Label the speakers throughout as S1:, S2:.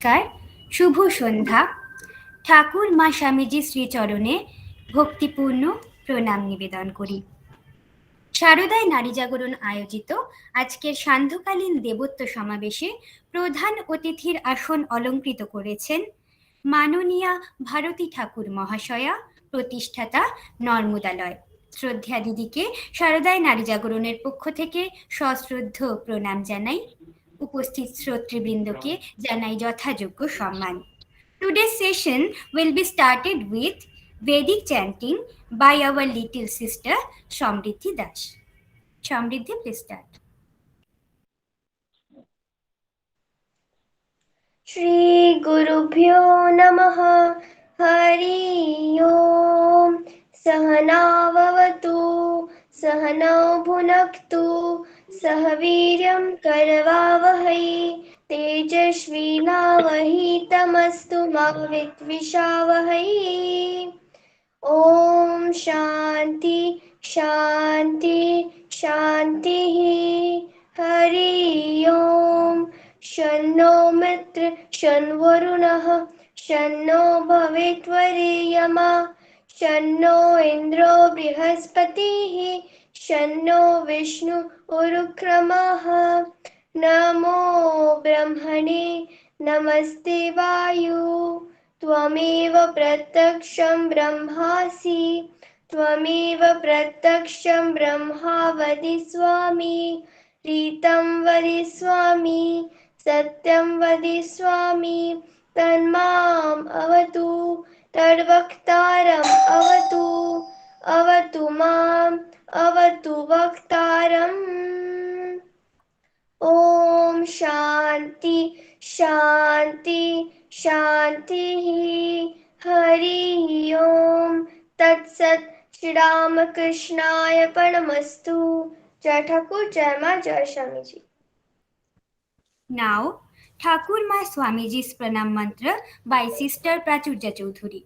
S1: নমস্কার, শুভ সন্ধ্যা। ঠাকুর মা স্বামীজি শ্রীচরণে ভক্তিপূর্ণ প্রণাম নিবেদন করি। শারদায় নারী জাগরণ আয়োজিত আজকের সান্ধ্যকালীন দেবত্ব সমাবেশে প্রধান অতিথির আসন অলঙ্কৃত করেছেন মাননীয়া ভারতী ঠাকুর মহাশয়া, প্রতিষ্ঠাতা নর্মদালয়। শ্রদ্ধা দিদিকে শারদায় নারী জাগরণের পক্ষ থেকে সশ্রদ্ধ প্রণাম জানাই। উপস্থিত শ্রোতৃবৃন্দকে জানাই যথাযোগ্য সম্মান। Today's session will be started with Vedic chanting by our little sister Samriddhi Das. Samriddhi, please start.
S2: Shri गुरुभ्यो नमः। हरि ओम। सहनाववतु सहनौ भुनक्तु सह वीर्यं करवावहै तेजस्विनावहितमस्तु मा विद्विषावहै। ओम शांति शांति शांतिः। हरि ओम। शन्नो मित्र शन्वरुणः शन्नो भवेत्वरेयमा शन्नो इन्द्रो बृहस्पतिः शन्नो विष्णु उरुक्रमः। नमो ब्रह्मणे नमस्ते वायु त्वमेव प्रत्यक्षं ब्रह्मासि त्वमेव प्रत्यक्षं ब्रह्मा वदिष्यामि रीतं वदिष्यामि सत्यं वदिष्यामि तन्माम् अवतु तद्वक्तारम् अवतु अवतु माम् अवतु वक्तारम्। ओम शांति शांति शांतिः। हरि ओम तत्सत्। श्री रामकृष्णाय परमस्तु। जय ठाकुर, जय माँ, जय Swami ji.
S1: Now, Thakur Ma Swamiji's Pranam Mantra by Sister Prachurya Chaudhuri.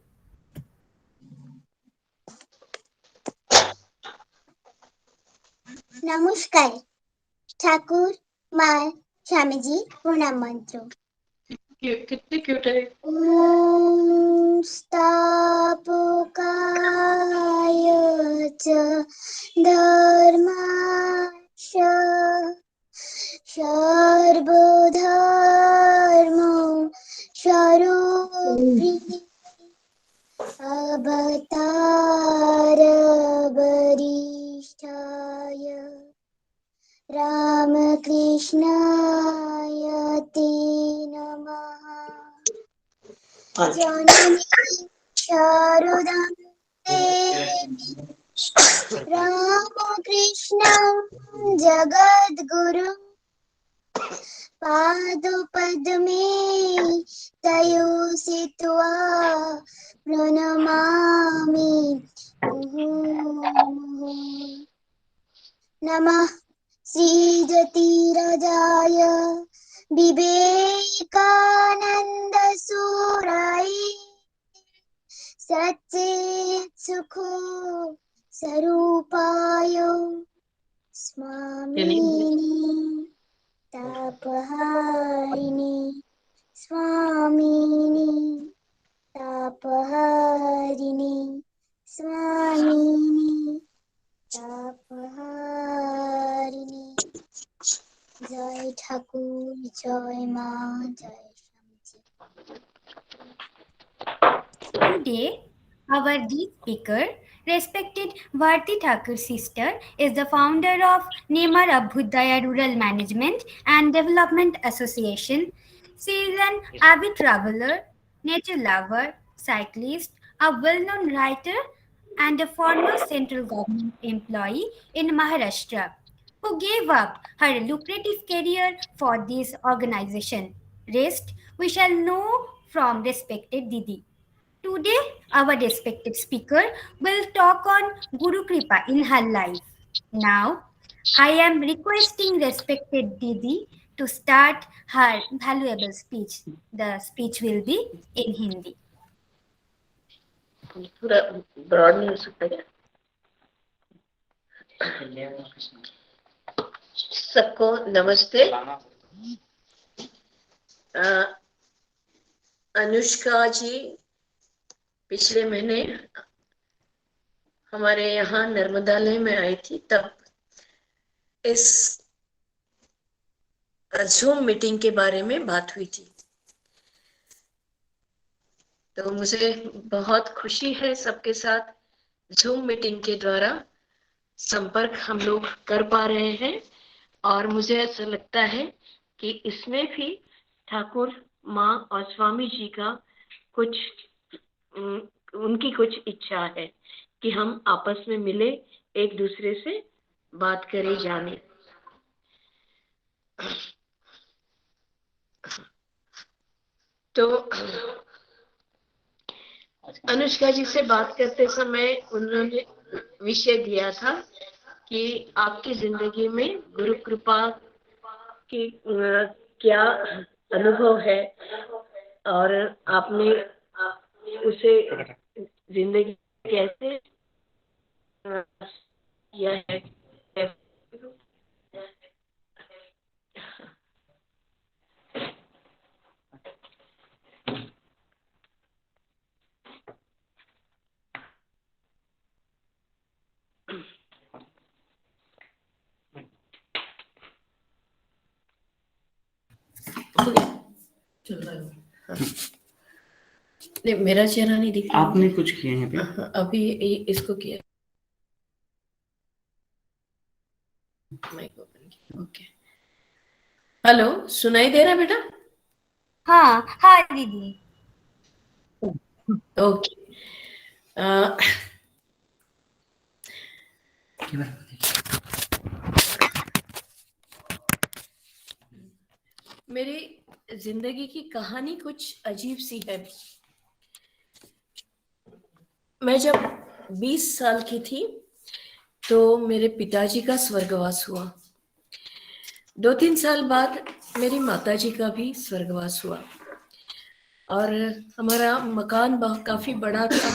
S3: নমস্কার। ঠাকুর মা স্বামীজি প্রণাম মন্ত্র। ওম স্থাপকায় চ ধর্মাশ সর্বধর্ম স্বরূপী अवतार वरिष्ठाय रामकृष्णाय ते नमः। जननी शारदां देवी रामकृष्णं जगद्गुरुं पादपद्मे तयोसित्वा प्रणमामि मुहुर्मुहुः। नमः श्रीजतिराजाय विवेकानन्दसूराय सच्चित्सुखो स्वरूपाय स्वामिनि तापहारिणि स्वामिनि तापहारिणि स्वामिनि तापहारिणि। जय ठाकुर, जय माँ, जय स्वामीजी।
S1: Today, our deep speaker, respected Bharti Thakur sister, is the founder of Nemar Abhyudaya Rural Management and Development Association. She is an avid traveler, nature lover, cyclist, a well-known writer, and a former central government employee in Maharashtra, who gave up her lucrative career for this organization. Rest we shall know from respected Didi. Today, our respected speaker will talk on Guru Kripa in her life. Now, I am requesting respected Didi to start her valuable speech. The speech will be in Hindi.
S4: पूरा broad नहीं हो सकता क्या? सबको नमस्ते। अनुष्का जी पिछले महीने हमारे यहाँ नर्मदालय में आई थी, तब इस जूम मीटिंग के बारे में बात हुई थी। तो मुझे बहुत खुशी है सबके साथ जूम मीटिंग के द्वारा संपर्क हम लोग कर पा रहे हैं, और मुझे ऐसा लगता है कि इसमें भी ठाकुर माँ और स्वामी जी का कुछ उनकी कुछ इच्छा है कि हम आपस में मिले, एक दूसरे से बात करें, जाने। तो अनुष्का जी से बात करते समय उन्होंने विषय दिया था कि आपकी जिंदगी में गुरु कृपा की क्या अनुभव है, और आपने उसे जिंदगी कैसे किया है।
S5: चल रहा है। नहीं, मेरा चेहरा नहीं दिख रहा।
S6: आपने कुछ किए हैं अभी?
S5: अभी इसको किया। माइक ओपन किया। ओके, हेलो, सुनाई दे रहा है बेटा?
S1: हाँ हाँ दीदी।
S5: ओके, मेरी जिंदगी की कहानी कुछ अजीब सी है। मैं जब 20 साल की थी तो मेरे पिताजी का स्वर्गवास हुआ। 2-3 साल बाद मेरी माताजी का भी स्वर्गवास हुआ, और हमारा मकान काफी बड़ा था,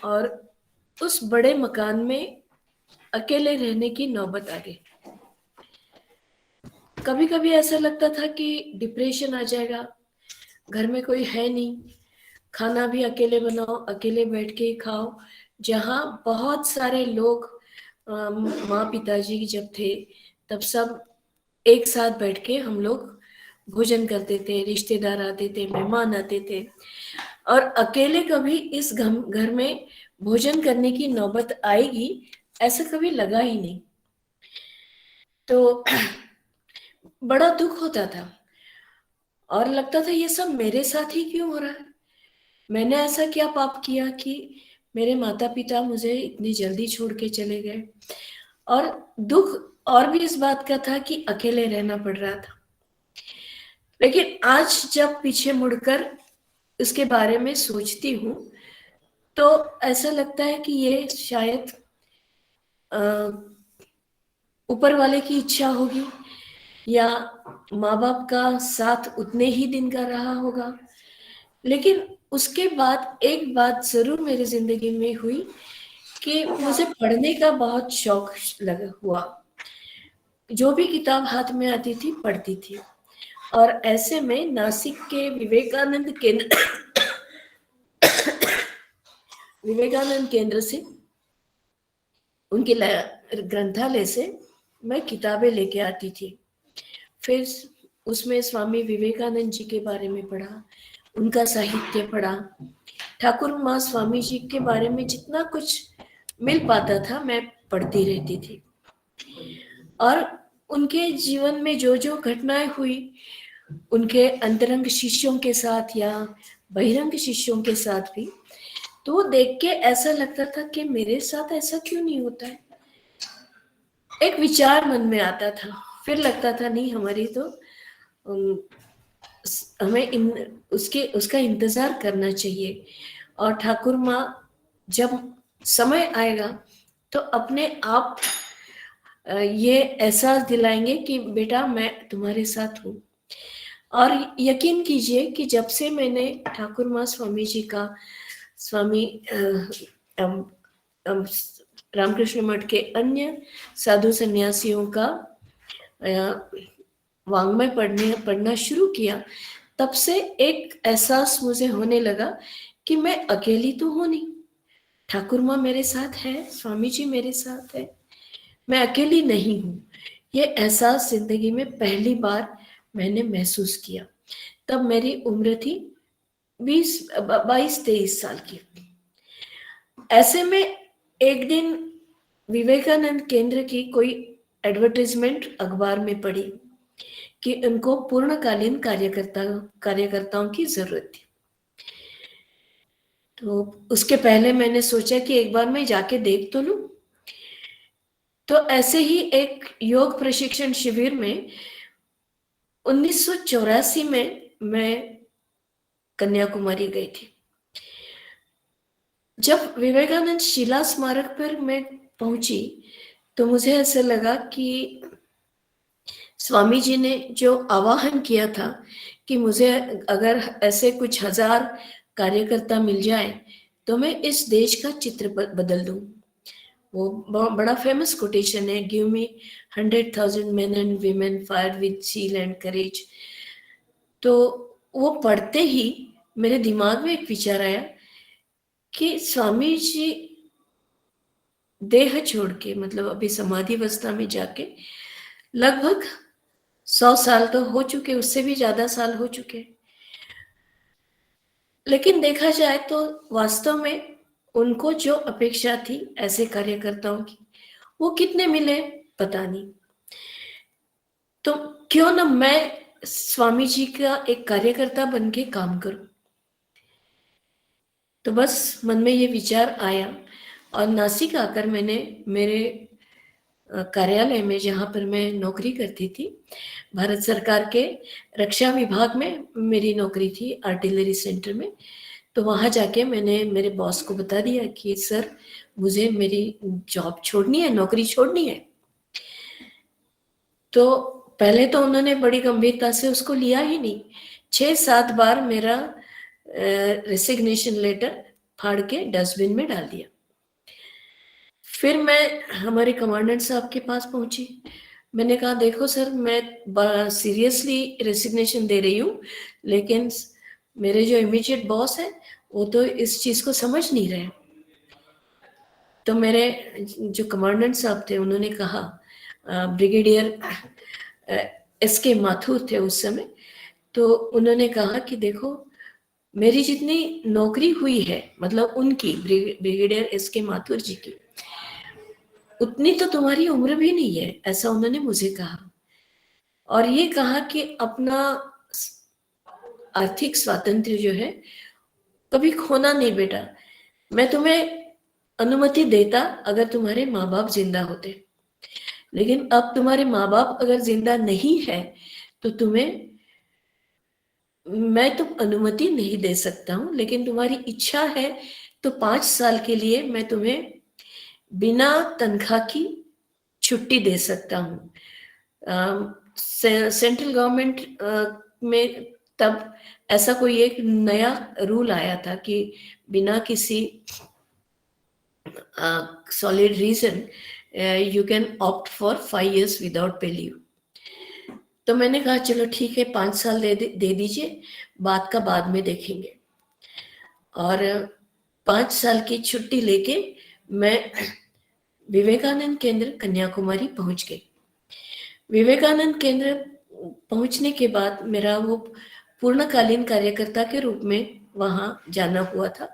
S5: और उस बड़े मकान में अकेले रहने की नौबत आ गई। कभी कभी ऐसा लगता था कि डिप्रेशन आ जाएगा, घर में कोई है नहीं, खाना भी अकेले बनाओ, अकेले बैठ के खाओ। जहाँ बहुत सारे लोग माँ पिताजी जब थे तब सब एक साथ बैठ के हम लोग भोजन करते थे, रिश्तेदार आते थे, मेहमान आते थे, और अकेले कभी इस घर में भोजन करने की नौबत आएगी ऐसा कभी लगा ही नहीं। तो बड़ा दुख होता था, और लगता था ये सब मेरे साथ ही क्यों हो रहा है। मैंने ऐसा क्या पाप किया कि मेरे माता पिता मुझे इतनी जल्दी छोड़ के चले गए। और दुख और भी इस बात का था कि अकेले रहना पड़ रहा था। लेकिन आज जब पीछे मुड़कर इसके बारे में सोचती हूँ तो ऐसा लगता है कि ये शायद ऊपर वाले की इच्छा होगी, या माँ बाप का साथ उतने ही दिन का रहा होगा। लेकिन उसके बाद एक बात जरूर मेरी जिंदगी में हुई कि मुझे पढ़ने का बहुत शौक हुआ। जो भी किताब हाथ में आती थी पढ़ती थी, और ऐसे में नासिक के विवेकानंद केंद्र से, उनके ग्रंथालय से मैं किताबें लेके आती थी। फिर उसमें स्वामी विवेकानंद जी के बारे में पढ़ा, उनका साहित्य पढ़ा, ठाकुर माँ स्वामी जी के बारे में जितना कुछ मिल पाता था मैं पढ़ती रहती थी। और उनके जीवन में जो जो घटनाएं हुई, उनके अंतरंग शिष्यों के साथ या बहिरंग शिष्यों के साथ भी, तो देख के ऐसा लगता था कि मेरे साथ ऐसा क्यों नहीं होता है। एक विचार मन में आता था, फिर लगता था नहीं, हमारी तो हमें उसका इंतजार करना चाहिए, और ठाकुर माँ जब समय आएगा तो अपने आप ये एहसास दिलाएंगे कि बेटा मैं तुम्हारे साथ हूँ। और यकीन कीजिए कि जब से मैंने ठाकुर माँ स्वामी जी का, स्वामी रामकृष्ण मठ के अन्य साधु सन्यासियों का वाङ्मय पढ़ना शुरू किया, तब से एक एहसास मुझे होने लगा कि मैं अकेली तो हूं नहीं, ठाकुर माँ मेरे साथ है, स्वामी जी मेरे साथ है, मैं अकेली नहीं हूं। ये एहसास जिंदगी में पहली बार मैंने महसूस किया। तब मेरी उम्र थी 22-23 साल की। ऐसे में एक दिन विवेकानंद केंद्र की कोई एडवर्टाइजमेंट अखबार में पढ़ी कि उनको पूर्णकालीन कार्यकर्ताओं की जरूरत थी। तो उसके पहले मैंने सोचा कि एक बार मैं जाके देख तो लूं। तो ऐसे ही एक योग प्रशिक्षण शिविर में 1984 में मैं कन्याकुमारी गई थी। जब विवेकानंद शिला स्मारक पर मैं पहुंची तो मुझे ऐसा लगा कि स्वामी जी ने जो आवाहन किया था कि मुझे अगर ऐसे कुछ 1000 कार्यकर्ता मिल जाए तो मैं इस देश का चित्र बदल दूं। वो बड़ा फेमस कोटेशन है, give me 100,000 men and women fired with zeal and courage। तो वो पढ़ते ही मेरे दिमाग में एक विचार आया कि स्वामी जी देह छोड़ के, मतलब अभी समाधि अवस्था में जाके लगभग 100 साल तो हो चुके, उससे भी ज्यादा साल हो चुके। लेकिन देखा जाए तो वास्तव में उनको जो अपेक्षा थी ऐसे कार्यकर्ताओं की, वो कितने मिले पता नहीं। तो क्यों न मैं स्वामी जी का एक कार्यकर्ता बन के काम करूं। तो बस मन में ये विचार आया और नासिक आकर मैंने मेरे कार्यालय में, जहाँ पर मैं नौकरी करती थी, भारत सरकार के रक्षा विभाग में मेरी नौकरी थी, आर्टिलरी सेंटर में। तो वहाँ जाके मैंने मेरे बॉस को बता दिया कि सर मुझे मेरी जॉब छोड़नी है, नौकरी छोड़नी है। तो पहले तो उन्होंने बड़ी गंभीरता से उसको लिया ही नहीं। 6-7 बार मेरा रेसिग्नेशन लेटर फाड़ के डस्टबिन में डाल दिया। फिर मैं हमारे कमांडेंट साहब के पास पहुंची। मैंने कहा देखो सर, मैं सीरियसली रेसिग्नेशन दे रही हूँ, लेकिन मेरे जो इमीडिएट बॉस है वो तो इस चीज को समझ नहीं रहे। तो मेरे जो कमांडेंट साहब थे उन्होंने कहा, ब्रिगेडियर SK माथुर थे उस समय, तो उन्होंने कहा कि देखो मेरी जितनी नौकरी हुई है, मतलब उनकी, ब्रिगेडियर SK माथुर जी की, उतनी तो तुम्हारी उम्र भी नहीं है, ऐसा उन्होंने मुझे कहा। और ये कहा कि अपना आर्थिक स्वातंत्र्य जो है कभी खोना नहीं बेटा। मैं तुम्हें अनुमति देता अगर तुम्हारे माँ बाप जिंदा होते, लेकिन अब तुम्हारे माँ बाप अगर जिंदा नहीं है तो तुम्हें मैं तो अनुमति नहीं दे सकता हूं, लेकिन तुम्हारी इच्छा है तो 5 साल के लिए मैं तुम्हें बिना तनख्वाह की छुट्टी दे सकता हूँ। सेंट्रल गवर्नमेंट में तब ऐसा कोई एक नया रूल आया था कि बिना किसी solid reason you can opt for 5 years without pay leave. तो मैंने कहा चलो ठीक है, 5 साल दे दीजिए, बात का बाद में देखेंगे। और 5 साल की छुट्टी लेके मैं विवेकानंद केंद्र कन्याकुमारी पहुंच गई। विवेकानंद केंद्र पहुंचने के बाद मेरा वो पूर्णकालीन कार्यकर्ता के रूप में वहां जाना हुआ था।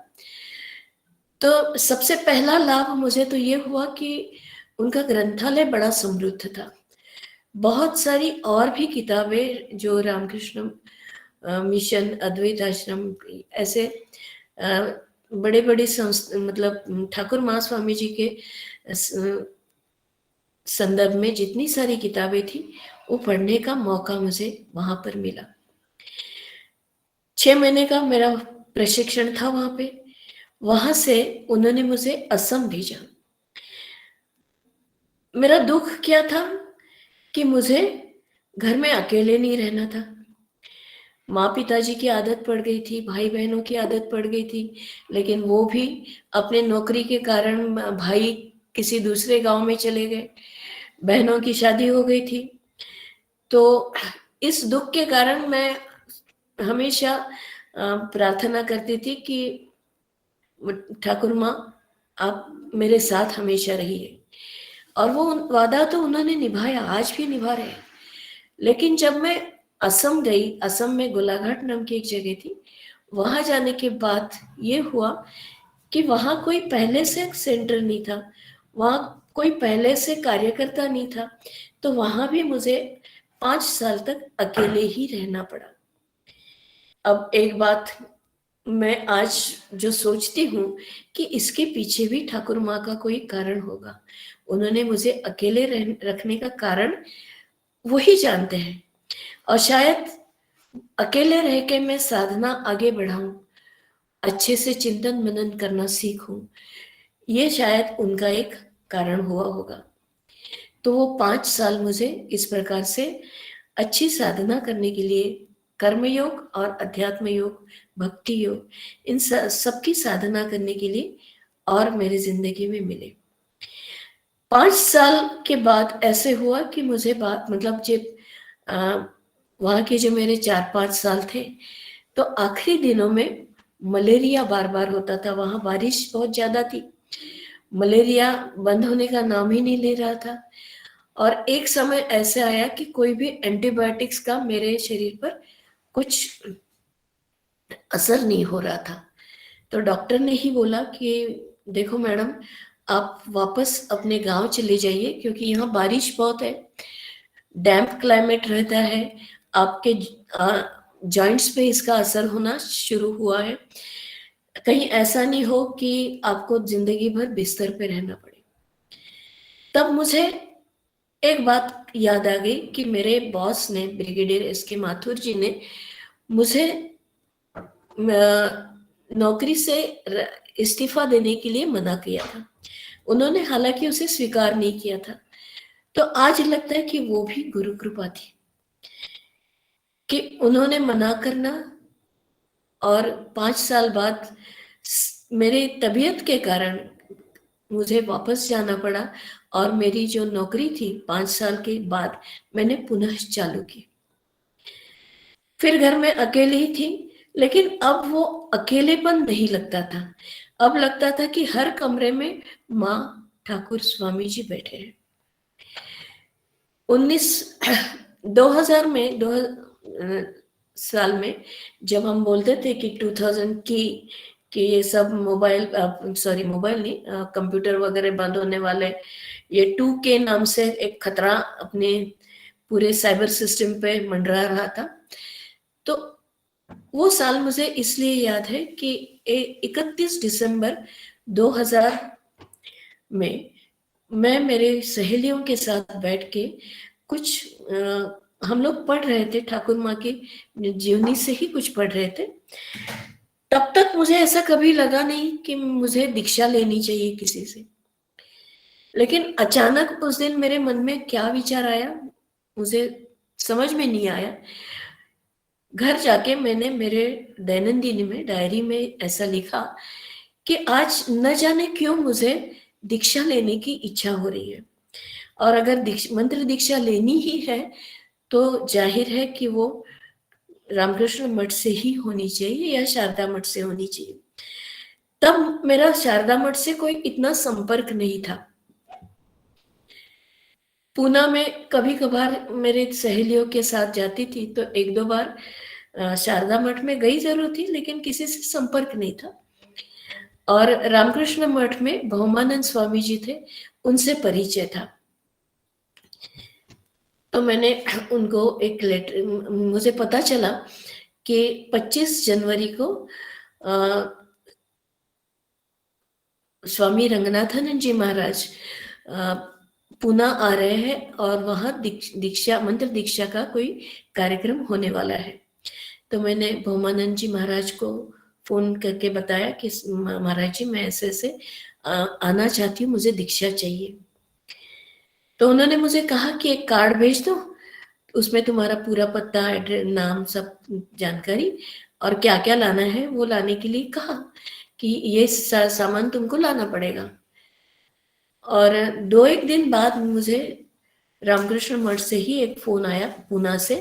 S5: तो सबसे पहला लाभ मुझे तो ये हुआ कि उनका ग्रंथालय बड़ा समृद्ध था। बहुत सारी और भी किताबें जो रामकृष्ण मिशन, अद्वैत आश्रम, ऐसे बड़े बड़े मतलब ठाकुर महास्वामी जी के संदर्भ में जितनी सारी किताबें थी वो पढ़ने का मौका मुझे वहां पर मिला। 6 महीने का मेरा प्रशिक्षण था वहां पे। वहां से उन्होंने मुझे असम भेजा। मेरा दुख क्या था कि मुझे घर में अकेले नहीं रहना था। माँ पिताजी की आदत पड़ गई थी, भाई बहनों की आदत पड़ गई थी, लेकिन वो भी अपने नौकरी के कारण, भाई किसी दूसरे गांव में चले गए, बहनों की शादी हो गई थी। तो इस दुख के कारण मैं हमेशा प्रार्थना करती थी कि ठाकुर माँ आप मेरे साथ हमेशा रहिए, और वो वादा तो उन्होंने निभाया, आज भी निभा रहे हैं। लेकिन जब मैं असम गई, असम में गोलाघाट नाम की एक जगह थी, वहां जाने के बाद ये हुआ कि वहां कोई पहले से सेंटर नहीं था, वहां कोई पहले से कार्यकर्ता नहीं था, तो वहां भी मुझे 5 साल तक अकेले ही रहना पड़ा। अब एक बात मैं आज जो सोचती हूँ कि इसके पीछे भी ठाकुर माँ का कोई कारण होगा। उन्होंने मुझे अकेले रखने का कारण वही जानते हैं, और शायद अकेले रह के मैं साधना आगे बढ़ाऊं, अच्छे से चिंतन मनन करना सीखूं, ये शायद उनका एक कारण हुआ होगा। तो वो 5 साल मुझे इस प्रकार से अच्छी साधना करने के लिए, कर्मयोग और अध्यात्म योग, भक्ति योग, इन सबकी साधना करने के लिए और मेरी जिंदगी में मिले। 5 साल के बाद ऐसे हुआ कि मुझे बात मतलब जब वहाँ के जो मेरे 4-5 साल थे, तो आखिरी दिनों में मलेरिया बार बार होता था। वहाँ बारिश बहुत ज्यादा थी, मलेरिया बंद होने का नाम ही नहीं ले रहा था, और एक समय ऐसे आया कि कोई भी एंटीबायोटिक्स का मेरे शरीर पर कुछ असर नहीं हो रहा था। तो डॉक्टर ने ही बोला कि देखो मैडम, आप वापस अपने गांव चले जाइए, क्योंकि यहाँ बारिश बहुत है, डैम्प क्लाइमेट रहता है, आपके जॉइंट्स पे इसका असर होना शुरू हुआ है, कहीं ऐसा नहीं हो कि आपको जिंदगी भर बिस्तर पे रहना पड़े। तब मुझे एक बात याद आ गई कि मेरे बॉस ने, ब्रिगेडियर एस.के. माथुर जी ने मुझे नौकरी से इस्तीफा देने के लिए मना किया था। उन्होंने हालांकि उसे स्वीकार नहीं किया था। तो आज लगता है कि वो भी गुरु कृपा थी कि उन्होंने मना करना, और 5 साल बाद मेरे तबीयत के कारण मुझे वापस जाना पड़ा, और मेरी जो नौकरी थी 5 साल के बाद मैंने पुनः चालू की। फिर घर में अकेले ही थी, लेकिन अब वो अकेलेपन नहीं लगता था। अब लगता था कि हर कमरे में माँ ठाकुर स्वामी जी बैठे हैं। 2000 में 2000 साल में जब हम बोलते थे कि 2000 कि ये सब मोबाइल नहीं, कंप्यूटर वगैरह बंद होने वाले, ये 2K नाम से एक खतरा अपने पूरे साइबर सिस्टम पे मंडरा रहा था। तो वो साल मुझे इसलिए याद है कि 31 दिसंबर 2000 में मैं मेरे सहेलियों के साथ बैठ के कुछ हम लोग पढ़ रहे थे, ठाकुर माँ की जीवनी से ही कुछ पढ़ रहे थे। तब तक मुझे ऐसा कभी लगा नहीं कि मुझे दीक्षा लेनी चाहिए किसी से, लेकिन अचानक उस दिन मेरे मन में क्या विचार आया मुझे समझ में नहीं आया। घर जाके मैंने मेरे दैनंदिनी में, डायरी में ऐसा लिखा कि आज न जाने क्यों मुझे दीक्षा लेने की इच्छा हो रही है, और अगर मंत्र दीक्षा लेनी ही है तो जाहिर है कि वो रामकृष्ण मठ से ही होनी चाहिए या शारदा मठ से होनी चाहिए। तब मेरा शारदा मठ से कोई इतना संपर्क नहीं था। पूना में कभी कभार मेरे सहेलियों के साथ जाती थी, तो 1-2 बार शारदा मठ में गई जरूर थी, लेकिन किसी से संपर्क नहीं था। और रामकृष्ण मठ में भौमानंद स्वामी जी थे, उनसे परिचय था। तो मैंने उनको एक लेटर, मुझे पता चला कि 25 जनवरी को स्वामी रंगनाथानंद जी महाराज पुणे आ रहे हैं, और वहाँ दीक्षा, मंत्र दीक्षा का कोई कार्यक्रम होने वाला है। तो मैंने भौमानंद जी महाराज को फोन करके बताया कि महाराज जी मैं ऐसे ऐसे आना चाहती हूँ, मुझे दीक्षा चाहिए। तो उन्होंने मुझे कहा कि एक कार्ड भेज दो, उसमें तुम्हारा पूरा पता, एड्रेस, नाम, सब जानकारी, और क्या क्या लाना है वो लाने के लिए कहा कि ये सामान तुमको लाना पड़ेगा। और 2-1 दिन बाद मुझे रामकृष्ण मठ से ही एक फोन आया पुणे से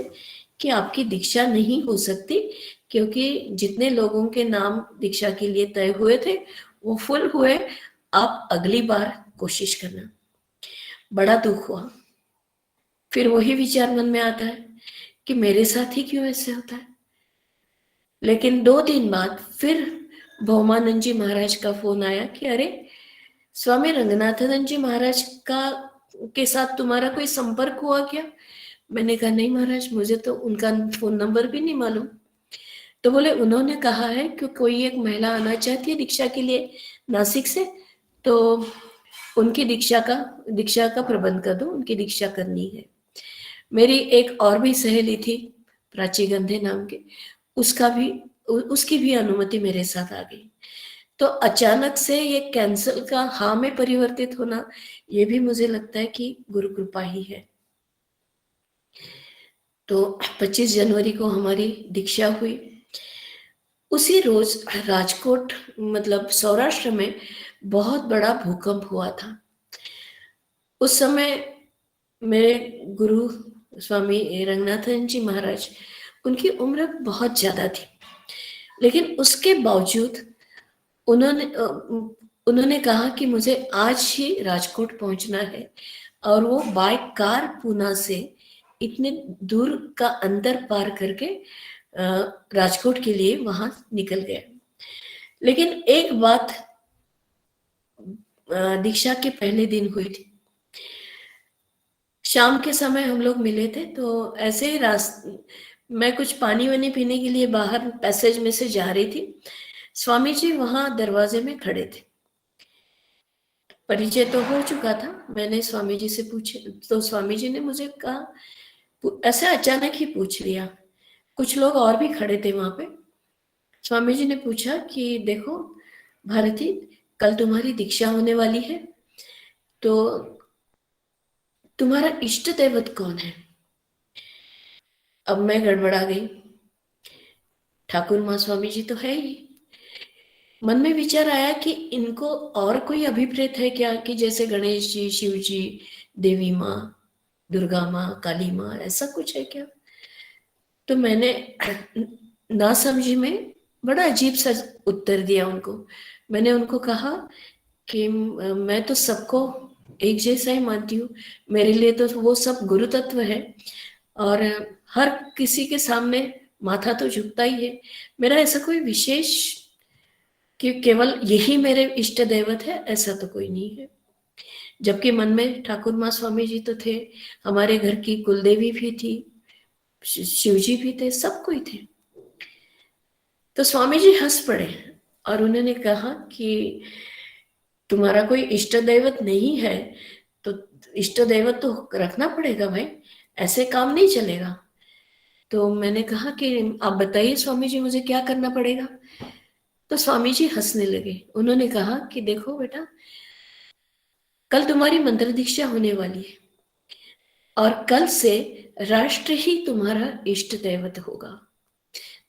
S5: कि आपकी दीक्षा नहीं हो सकती, क्योंकि जितने लोगों के नाम दीक्षा के लिए तय हुए थे वो फुल हुए, आप अगली बार कोशिश करना। बड़ा दुख हुआ। फिर वही विचार मन में आता है कि मेरे साथ ही क्यों ऐसे होता है। लेकिन 2 दिन बाद फिर भौमानंद जी महाराज का फोन आया कि अरे स्वामी रंगनाथानंद जी महाराज का के साथ तुम्हारा कोई संपर्क हुआ क्या? मैंने कहा नहीं महाराज, मुझे तो उनका फोन नंबर भी नहीं मालूम। तो बोले उन्होंने कहा है कि कोई एक महिला आना चाहती है दीक्षा के लिए नासिक से, तो उनकी दीक्षा का प्रबंध कर दो, उनकी दीक्षा करनी है। मेरी एक और भी सहेली थी प्राची गंधे नाम के, उसकी भी अनुमति मेरे साथ आ गई। तो अचानक से ये कैंसर का हाँ में परिवर्तित होना, ये भी मुझे लगता है कि गुरु कृपा ही है। तो 25 जनवरी को हमारी दीक्षा हुई। उसी रोज राजकोट मतलब सौराष्ट्र में बहुत बड़ा भूकंप हुआ था। उस समय मेरे गुरु स्वामी रंगनाथन जी महाराज, उनकी उम्र बहुत ज्यादा थी, लेकिन उसके बावजूद उन्होंने कहा कि मुझे आज ही राजकोट पहुंचना है, और वो बाय कार पूना से इतने दूर का अंतर पार करके राजकोट के लिए वहां निकल गए। लेकिन एक बात दीक्षा के पहले दिन हुई थी। शाम के समय हम लोग मिले थे, तो ऐसे ही मैं कुछ पानी वानी पीने के लिए बाहर पैसेज में से जा रही थी। स्वामी जी वहां दरवाजे में खड़े थे। परिचय तो हो चुका था। मैंने स्वामी जी से पूछे तो स्वामी जी ने मुझे कहा, ऐसे अचानक ही पूछ लिया, कुछ लोग और भी खड़े थे वहां पे। स्वामी जी ने पूछा कि देखो भारती, कल तुम्हारी दीक्षा होने वाली है, तो तुम्हारा इष्ट देवत कौन है? अब मैं गड़बड़ा गई। ठाकुर माँ स्वामी जी तो है ही। मन में विचार आया कि इनको और कोई अभिप्रेत है क्या, कि जैसे गणेश जी, शिव जी, देवी माँ, दुर्गा माँ, काली माँ, ऐसा कुछ है क्या? तो मैंने ना समझी में बड़ा अजीब सा उत्तर दिया उनको। मैंने उनको कहा कि मैं तो सबको एक जैसा ही मानती हूँ, मेरे लिए तो वो सब गुरु तत्व है, और हर किसी के सामने माथा तो झुकता ही है। मेरा ऐसा कोई विशेष कि केवल यही मेरे इष्ट देवत है, ऐसा तो कोई नहीं है। जबकि मन में ठाकुर माँ स्वामी जी तो थे, हमारे घर की कुलदेवी भी थी, शिव जी भी थे, सब कोई थे। तो स्वामी जी हंस पड़े और उन्होंने कहा कि तुम्हारा कोई इष्ट देवत नहीं है तो इष्ट देवत तो रखना पड़ेगा भाई, ऐसे काम नहीं चलेगा। तो मैंने कहा कि आप बताइए स्वामी जी, मुझे क्या करना पड़ेगा? तो स्वामी जी हंसने लगे। उन्होंने कहा कि देखो बेटा, कल तुम्हारी मंत्र दीक्षा होने वाली है, और कल से राष्ट्र ही तुम्हारा इष्ट देवत होगा।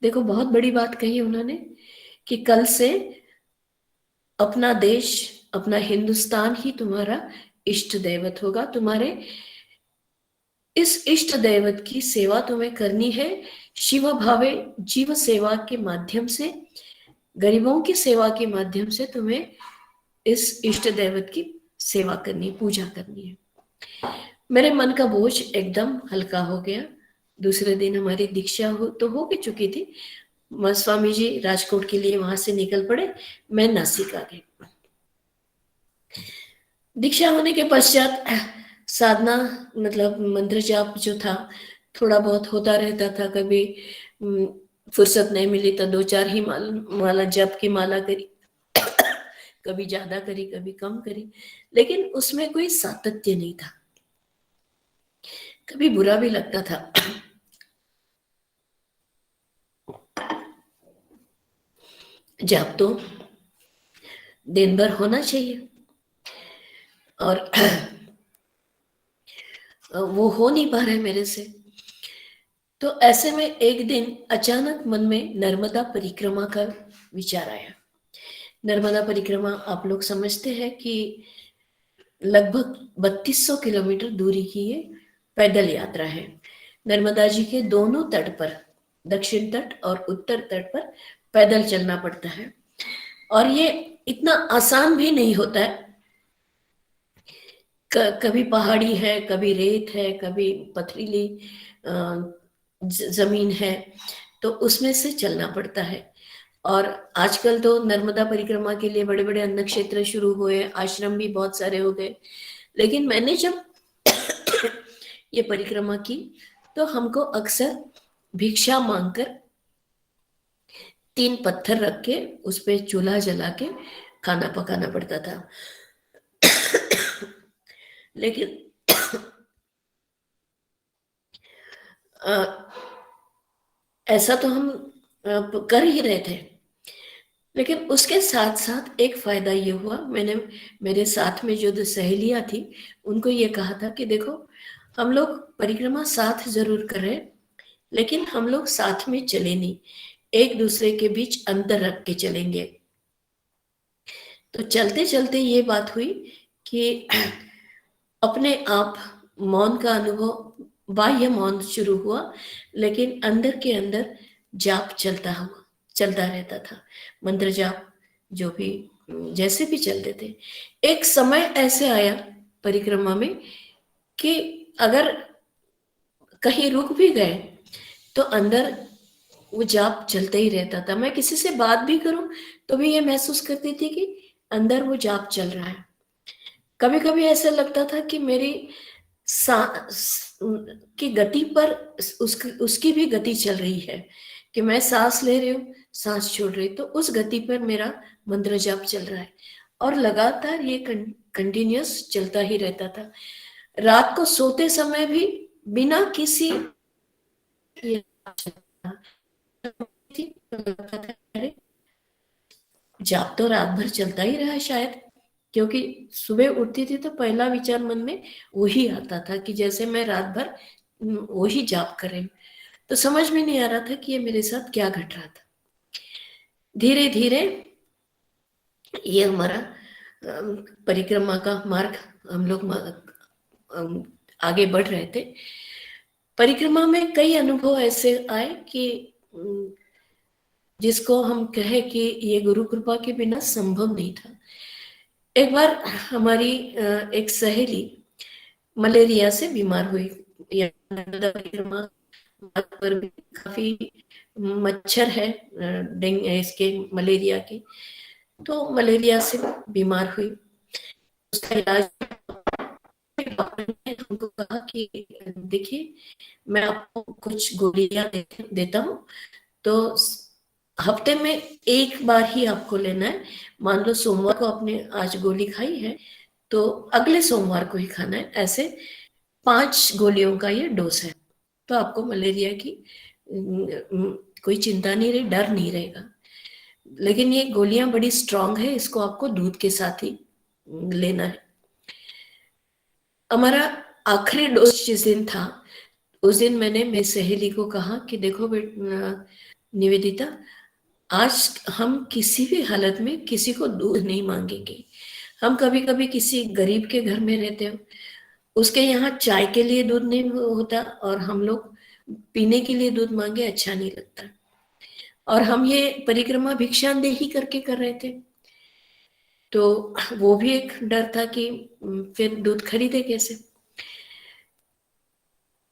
S5: देखो बहुत बड़ी बात कही उन्होंने कि कल से अपना देश, अपना हिंदुस्तान ही तुम्हारा इष्ट देवत होगा। तुम्हारे इस इष्ट देवत की सेवा तुम्हें करनी है, शिव भावे जीव सेवा के माध्यम से, गरीबों की सेवा के माध्यम से तुम्हें इस इष्ट देवत की सेवा करनी, पूजा करनी है। मेरे मन का बोझ एकदम हल्का हो गया। दूसरे दिन हमारी दीक्षा हो भी चुकी थी। स्वामी जी राजकोट के लिए वहां से निकल पड़े, मैं नासिक आ गई। दीक्षा होने के पश्चात साधना मतलब मंत्र जाप जो था थोड़ा बहुत होता रहता था। कभी फुर्सत नहीं मिली तो 2-4 ही माला जप की माला करी, कभी ज्यादा करी, कभी कम करी, लेकिन उसमें कोई सातत्य नहीं था। कभी बुरा भी लगता था। जप तो दिन भर होना चाहिए, और वो हो नहीं पा रहा है मेरे से। तो ऐसे में एक दिन अचानक मन में नर्मदा परिक्रमा का विचार आया। नर्मदा परिक्रमा आप लोग समझते हैं कि लगभग 3200 किलोमीटर दूरी की ये पैदल यात्रा है। नर्मदा जी के दोनों तट पर, दक्षिण तट और उत्तर तट पर पैदल चलना पड़ता है। और ये इतना आसान भी नहीं होता है। कभी पहाड़ी है, कभी रेत है, कभी पथरीली जमीन है, तो उसमें से चलना पड़ता है। और आजकल तो नर्मदा परिक्रमा के लिए बड़े बड़े अन्न क्षेत्र शुरू हुए, आश्रम भी बहुत सारे हो गए। लेकिन मैंने जब ये परिक्रमा की तो हमको अक्सर भिक्षा मांगकर 3 पत्थर रख के उस पे चूल्हा जला के खाना पकाना पड़ता था। लेकिन ऐसा तो हम कर ही रहे थे। लेकिन उसके साथ साथ एक फायदा ये हुआ, मैंने मेरे साथ में जो 2 सहेलियां थी उनको ये कहा था कि देखो, हम लोग परिक्रमा साथ जरूर करें, लेकिन हम लोग साथ में चले नहीं, एक दूसरे के बीच अंतर रख के चलेंगे। तो चलते चलते ये बात हुई कि अपने आप मौन का अनुभव, बाह्य मौन शुरू हुआ, लेकिन अंदर के अंदर जाप चलता रहता था। मंत्र जाप जो भी जैसे भी चलते थे। एक समय ऐसे आया परिक्रमा में कि अगर कहीं रुक भी गए तो अंदर वो जाप चलता ही रहता था। मैं किसी से बात भी करूं तो भी ये महसूस करती थी कि अंदर वो जाप चल रहा है। कभी कभी ऐसा लगता था कि मेरी की गति पर उसकी भी गति चल रही है, कि मैं सांस ले रही हूँ, सांस छोड़ रही, तो उस गति पर मेरा मंत्र जाप चल रहा है। और लगातार ये कंटिन्यूअस चलता ही रहता था। रात को सोते समय भी बिना किसी जाप तो रात भर चलता ही रहा शायद, क्योंकि सुबह उठती थी तो पहला विचार मन में वही आता था कि जैसे मैं रात भर वही जाप कर रही हूँ। तो समझ में नहीं आ रहा था कि ये मेरे साथ क्या घट रहा था। धीरे धीरे ये हमारा परिक्रमा का मार्ग हम लोग आगे बढ़ रहे थे। परिक्रमा में कई अनुभव ऐसे आए कि जिसको हम कहे कि ये गुरु कृपा के बिना संभव नहीं था। एक बार हमारी एक सहेली मलेरिया से बीमार हुई। परिक्रमा पर भी काफी मच्छर है डेंगू, इसके मलेरिया के, तो मलेरिया से बीमार हुई। उसका इलाज डॉक्टर ने हमको कहा कि देखिए, मैं आपको कुछ गोलियां देता हूँ, तो हफ्ते में एक बार ही आपको लेना है। मान लो सोमवार को आपने आज गोली खाई है तो अगले सोमवार को ही खाना है। ऐसे 5 गोलियों का ये डोज है, तो आपको मलेरिया की कोई चिंता नहीं रही, डर नहीं रहेगा। लेकिन ये गोलियां बड़ी स्ट्रांग है, इसको आपको दूध के साथ ही लेना है। हमारा आखिरी डोज जिस दिन था, उस दिन मैंने मेरी सहेली को कहा कि देखो निवेदिता, आज हम किसी भी हालत में किसी को दूध नहीं मांगेंगे। हम कभी कभी किसी गरीब के घर में रहते हो, उसके यहाँ चाय के लिए दूध नहीं होता और हम लोग पीने के लिए दूध मांगे, अच्छा नहीं लगता। और हम ये परिक्रमा भिक्षांदेही करके कर रहे थे, तो वो भी एक डर था कि फिर दूध खरीदे कैसे।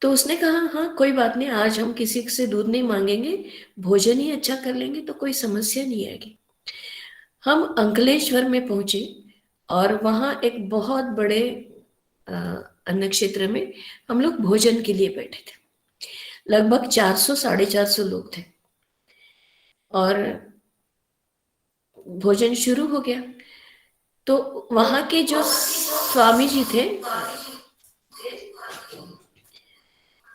S5: तो उसने कहा हाँ कोई बात नहीं, आज हम किसी से दूध नहीं मांगेंगे, भोजन ही अच्छा कर लेंगे तो कोई समस्या नहीं आएगी। हम अंकलेश्वर में पहुंचे और वहां एक बहुत बड़े अन्न क्षेत्र में हम लोग भोजन के लिए बैठे थे। लगभग 400-450 लोग थे और भोजन शुरू हो गया। तो वहां के जो स्वामी जी थे,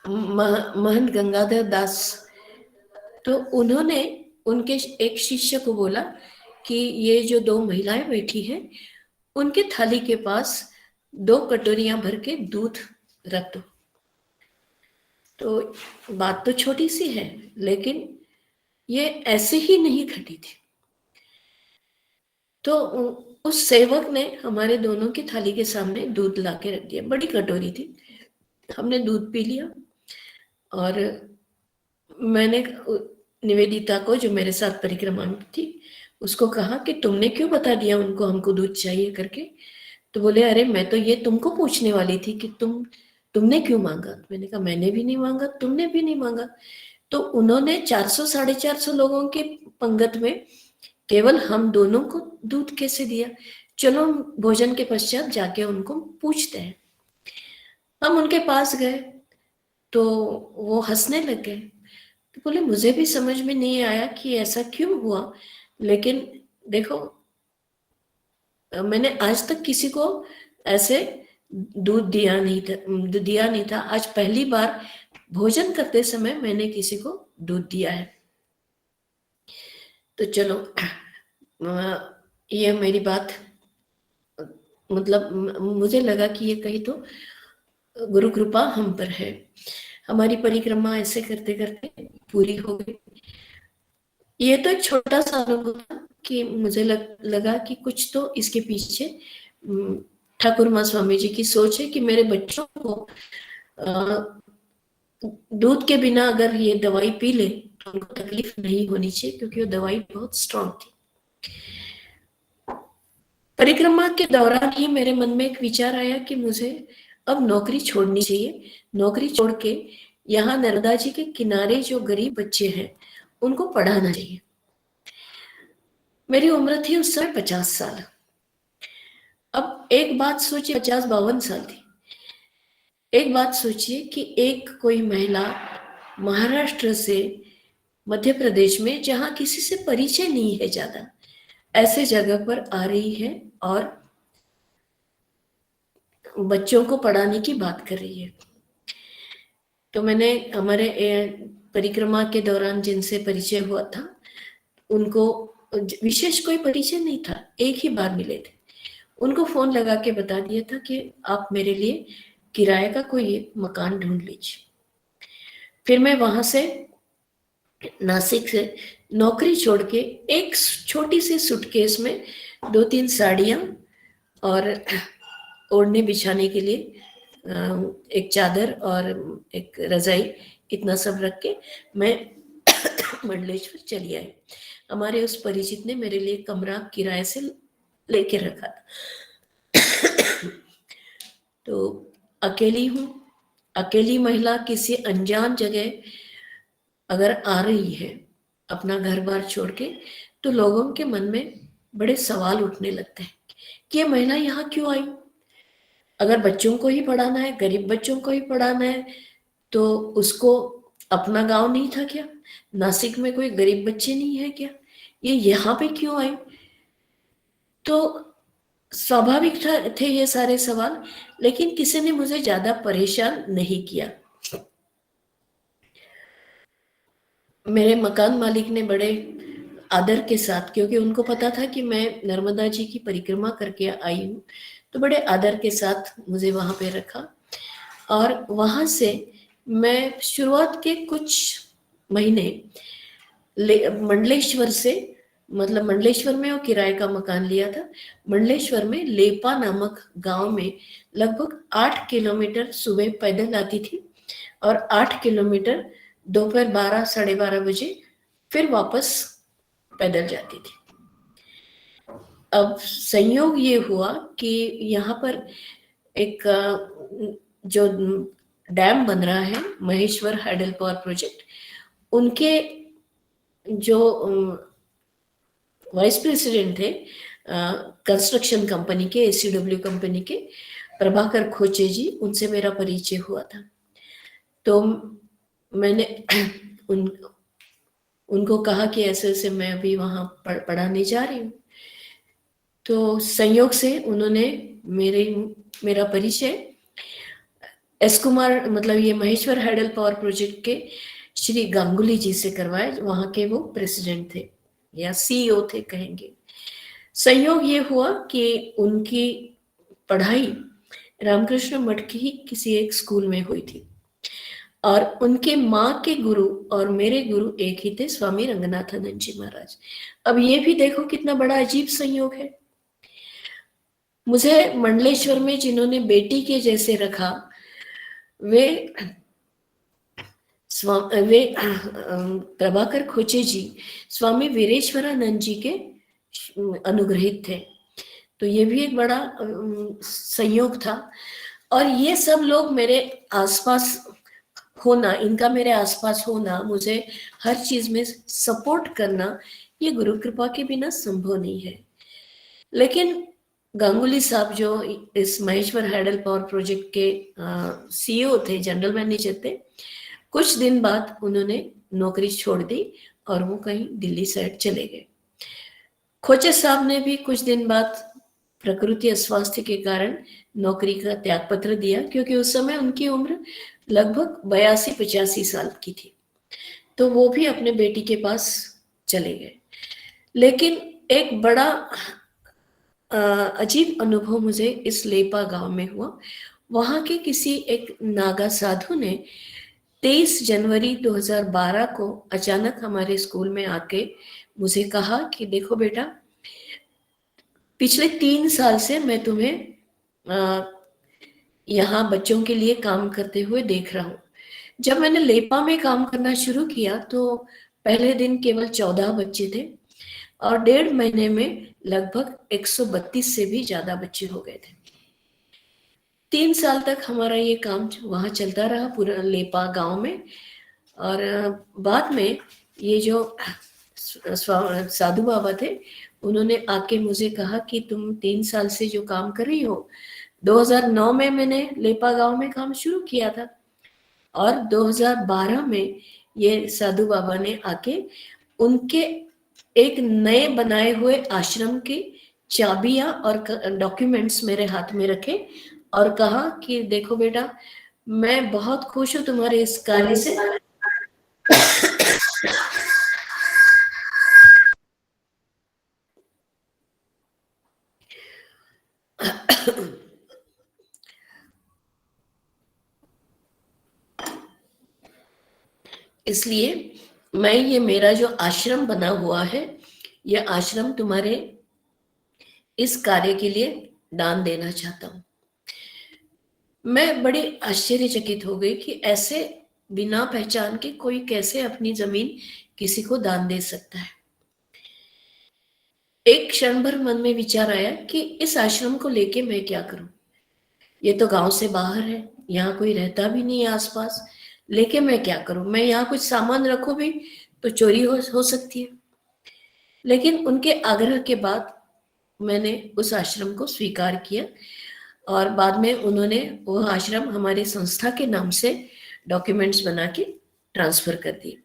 S5: महंत गंगाधर दास, तो उन्होंने उनके एक शिष्य को बोला कि ये जो 2 महिलाएं बैठी हैं, उनके थाली के पास 2 कटोरियां भर के दूध रख दो। तो बात तो छोटी सी है, लेकिन ये ऐसे ही नहीं घटी थी। तो उस सेवक ने हमारे दोनों की थाली के सामने दूध ला के रख दिया, बड़ी कटोरी थी। हमने दूध पी लिया और मैंने निवेदिता को, जो मेरे साथ परिक्रमा में थी, उसको कहा कि तुमने क्यों बता दिया उनको हमको दूध चाहिए करके। तो बोले अरे मैं तो ये तुमको पूछने वाली थी कि तुमने क्यों मांगा। मैंने कहा मैंने भी नहीं मांगा, तुमने भी नहीं मांगा। तो उन्होंने 400 450 लोगों के पंगत में केवल हम दोनों को दूध कैसे दिया। चलो भोजन के पश्चात जाके उनको पूछते हैं। हम उनके पास गए तो वो हंसने लग गए। तो बोले मुझे भी समझ में नहीं आया कि ऐसा क्यों हुआ, लेकिन देखो मैंने आज तक किसी को ऐसे दूध दिया नहीं था। आज पहली बार भोजन करते समय मैंने किसी को दूध दिया है। तो चलो ये मेरी बात, मतलब मुझे लगा कि ये कहीं तो गुरु कृपा हम पर है। हमारी परिक्रमा ऐसे करते करते पूरी हो गई। ये तो एक छोटा सा अनुभव था कि मुझे लगा कि कुछ तो इसके पीछे ठाकुर माँ स्वामी जी की सोच है कि मेरे बच्चों को दूध के बिना अगर ये दवाई पी ले तो उनको तकलीफ नहीं होनी चाहिए, क्योंकि वो दवाई बहुत स्ट्रांग थी। परिक्रमा के दौरान ही मेरे मन में एक विचार आया कि मुझे अब नौकरी छोड़नी चाहिए। नौकरी छोड़ के यहाँ नर्मदा जी के किनारे जो गरीब बच्चे हैं उनको पढ़ाना चाहिए। मेरी उम्र थी उस समय 50 साल। अब एक बात सोचिए, 50-52 साल थी। एक बात सोचिए कि एक कोई महिला महाराष्ट्र से मध्य प्रदेश में, जहां किसी से परिचय नहीं है ज्यादा, ऐसे जगह पर आ रही है और बच्चों को पढ़ाने की बात कर रही है। तो मैंने हमारे परिक्रमा के दौरान जिनसे परिचय हुआ था उनको विशेष कोई परिचय नहीं था, एक ही बार मिले थे। उनको फोन लगा के बता दिया था कि आप मेरे लिए किराए का कोई मकान ढूंढ लीजिए। फिर मैं वहां से नासिक से नौकरी छोड़ के एक छोटी सी सूटकेस में 2-3 साड़ियां और ओढ़ने बिछाने के लिए एक चादर और एक रजाई, इतना सब रख के मैं मंडलेश्वर चली आई। हमारे उस परिचित ने मेरे लिए कमरा किराए से लेके रखा था। तो अकेली हूँ, अकेली महिला किसी अनजान जगह अगर आ रही है अपना घर बार छोड़ के, तो लोगों के मन में बड़े सवाल उठने लगते हैं कि ये महिला यहाँ क्यों आई। अगर बच्चों को ही पढ़ाना है, गरीब बच्चों को ही पढ़ाना है, तो उसको अपना गांव नहीं था क्या? नासिक में कोई गरीब बच्चे नहीं है क्या? ये यहाँ पे क्यों आई? तो स्वाभाविक थे ये सारे सवाल, लेकिन किसी ने मुझे ज्यादा परेशान नहीं किया। मेरे मकान मालिक ने बड़े आदर के साथ, क्योंकि उनको पता था कि मैं नर्मदा जी की परिक्रमा करके आई हूँ, तो बड़े आदर के साथ मुझे वहां पे रखा। और वहां से मैं शुरुआत के कुछ महीने मंडलेश्वर से, मतलब मंडलेश्वर में वो किराए का मकान लिया था। मंडलेश्वर में लेपा नामक गांव में लगभग 8 किलोमीटर सुबह पैदल आती थी और 8 किलोमीटर दोपहर 12-12:30 बजे फिर वापस पैदल जाती थी। अब संयोग ये हुआ कि यहाँ पर एक जो डैम बन रहा है, महेश्वर हाइडल पावर प्रोजेक्ट, उनके जो वाइस प्रेसिडेंट थे कंस्ट्रक्शन कंपनी के, ACW कंपनी के, प्रभाकर खोचे जी, उनसे मेरा परिचय हुआ था। तो मैंने उनको कहा कि ऐसे ऐसे मैं अभी वहाँ पढ़ाने जा रही हूँ। तो संयोग से उन्होंने मेरा परिचय एस कुमार, मतलब ये महेश्वर हाइडल पावर प्रोजेक्ट के श्री गांगुली जी से करवाए। वहाँ के वो प्रेसिडेंट थे या CEO थे कहेंगे। संयोग ये हुआ कि उनकी पढ़ाई रामकृष्ण मठ की ही किसी एक स्कूल में हुई थी और उनके माँ के गुरु और मेरे गुरु एक ही थे, स्वामी रंगनाथानंद जी महाराज। अब ये भी देखो कितना बड़ा अजीब संयोग है। मुझे मंडलेश्वर में जिन्होंने बेटी के जैसे रखा, वे प्रभाकर खोचे जी स्वामी वीरेश्वरानंद जी के अनुग्रहित थे। तो ये भी एक बड़ा संयोग था। और ये सब लोग मेरे आसपास होना, इनका मेरे आसपास होना, मुझे हर चीज में सपोर्ट करना, ये गुरु कृपा के बिना संभव नहीं है। लेकिन गांगुली साहब जो इस महेश्वर हाइडल पावर प्रोजेक्ट के सीईओ थे, जनरल मैनेजर थे, कुछ दिन बाद उन्होंने नौकरी छोड़ दी और वो कहीं दिल्ली साइड चले गए। खोचे साहब ने भी कुछ दिन बाद प्रकृति अस्वास्थ्य के कारण नौकरी का त्याग पत्र दिया, क्योंकि उस समय उनकी उम्र लगभग 82-85 साल की थी। तो वो भी अपने बेटी के पास चले गए। लेकिन एक बड़ा अजीब अनुभव मुझे इस लेपा गांव में हुआ। वहां के किसी एक नागा साधु ने 23 जनवरी 2012 को अचानक हमारे स्कूल में आके मुझे कहा कि देखो बेटा, पिछले 3 साल से मैं तुम्हें यहाँ बच्चों के लिए काम करते हुए देख रहा हूँ। जब मैंने लेपा में काम करना शुरू किया तो पहले दिन केवल 14 बच्चे थे और 1.5 महीने में लगभग 132 से भी ज्यादा बच्चे हो गए थे। 3 साल तक हमारा ये काम वहाँ चलता रहा, पूरा लेपा गांव में। और बाद में ये जो साधु बाबा थे, उन्होंने आके मुझे कहा कि तुम 3 साल से जो काम कर रही हो, 2009 में मैंने लेपा गांव में काम शुरू किया था और 2012 में ये साधु बाबा ने आके उनके एक नए बनाए हुए आश्रम की चाबियां और डॉक्यूमेंट्स मेरे हाथ में रखे और कहा कि देखो बेटा, मैं बहुत खुश हूं तुम्हारे इस कार्य से। इसलिए मैं ये मेरा जो आश्रम बना हुआ है, यह आश्रम तुम्हारे इस कार्य के लिए दान देना चाहता हूं। मैं बड़ी आश्चर्यचकित हो गई कि ऐसे बिना पहचान के कोई कैसे अपनी जमीन किसी को दान दे सकता है। एक क्षण भर मन में विचार आया कि इस आश्रम को लेके मैं क्या करूं। ये तो गांव से बाहर है, यहाँ कोई रहता भी नहीं है आसपास, लेके मैं क्या करूं। मैं यहाँ कुछ सामान रखूं भी तो चोरी हो सकती है। लेकिन उनके आग्रह के बाद मैंने उस आश्रम को स्वीकार किया और बाद में उन्होंने वो आश्रम हमारी संस्था के नाम से डॉक्यूमेंट्स बना के ट्रांसफर कर दिए।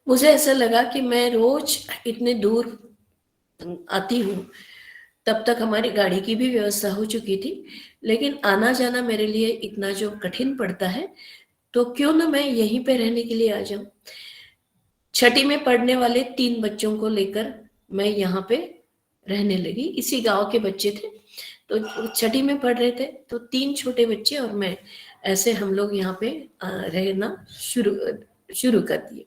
S5: मुझे ऐसा लगा कि मैं रोज इतने दूर आती हूँ, तब तक हमारी गाड़ी की भी व्यवस्था हो चुकी थी, लेकिन आना जाना मेरे लिए इतना जो कठिन पड़ता है, तो क्यों ना मैं यहीं पे रहने के लिए आ जाऊं। छठी में पढ़ने वाले 3 बच्चों को लेकर मैं यहाँ पे रहने लगी। इसी गांव के बच्चे थे, तो छठी में पढ़ रहे थे, तो 3 छोटे बच्चे और मैं, ऐसे हम लोग यहाँ पे रहना शुरू कर दिए।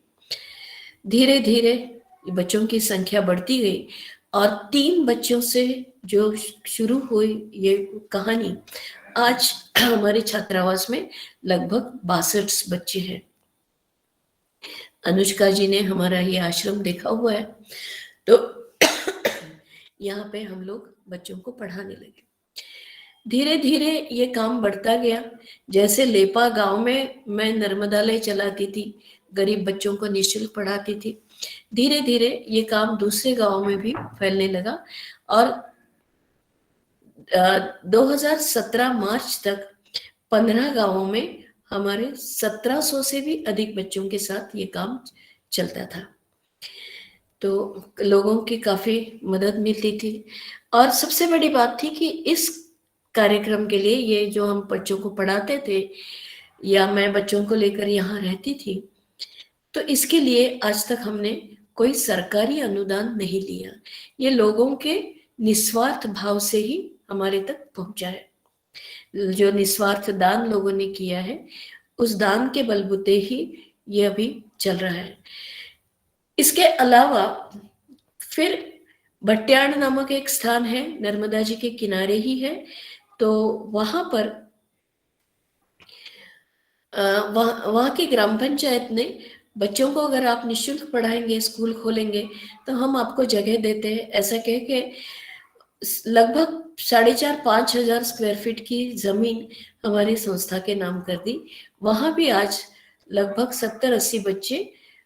S5: धीरे धीरे बच्चों की संख्या बढ़ती गई और 3 बच्चों से जो शुरू हुई ये कहानी, आज हमारे छात्रावास में लगभग 62 बच्चे हैं। अनुष्का जी ने हमारा ये आश्रम देखा हुआ है, तो यहाँ पे हम लोग बच्चों को पढ़ाने लगे। धीरे धीरे ये काम बढ़ता गया। जैसे लेपा गांव में मैं नर्मदालय चलाती थी, गरीब बच्चों को निःशुल्क पढ़ाती थी, धीरे धीरे ये काम दूसरे गांव में भी फैलने लगा और 2017 मार्च तक 15 गांवों में हमारे 1700 से भी अधिक बच्चों के साथ ये काम चलता था। तो लोगों की काफी मदद मिलती थी और सबसे बड़ी बात थी कि इस कार्यक्रम के लिए, ये जो हम बच्चों को पढ़ाते थे या मैं बच्चों को लेकर यहाँ रहती थी, तो इसके लिए आज तक हमने कोई सरकारी अनुदान नहीं लिया। ये लोगों के निस्वार्थ भाव से ही हमारे तक पहुंचा है। जो निस्वार्थ दान लोगों ने किया है, उस दान के बलबूते ही ये अभी चल रहा है। इसके अलावा फिर भट्याण नामक एक स्थान है, नर्मदा जी के किनारे ही है, तो वहां पर वहाँ की ग्राम पंचायत ने बच्चों को अगर आप निःशुल्क पढ़ाएंगे, स्कूल खोलेंगे, तो हम आपको जगह देते हैं, ऐसा कह के लगभग 4,500-5,000 स्क्वायर फीट की जमीन हमारी संस्था के नाम कर दी। वहाँ भी आज लगभग 70-80 बच्चे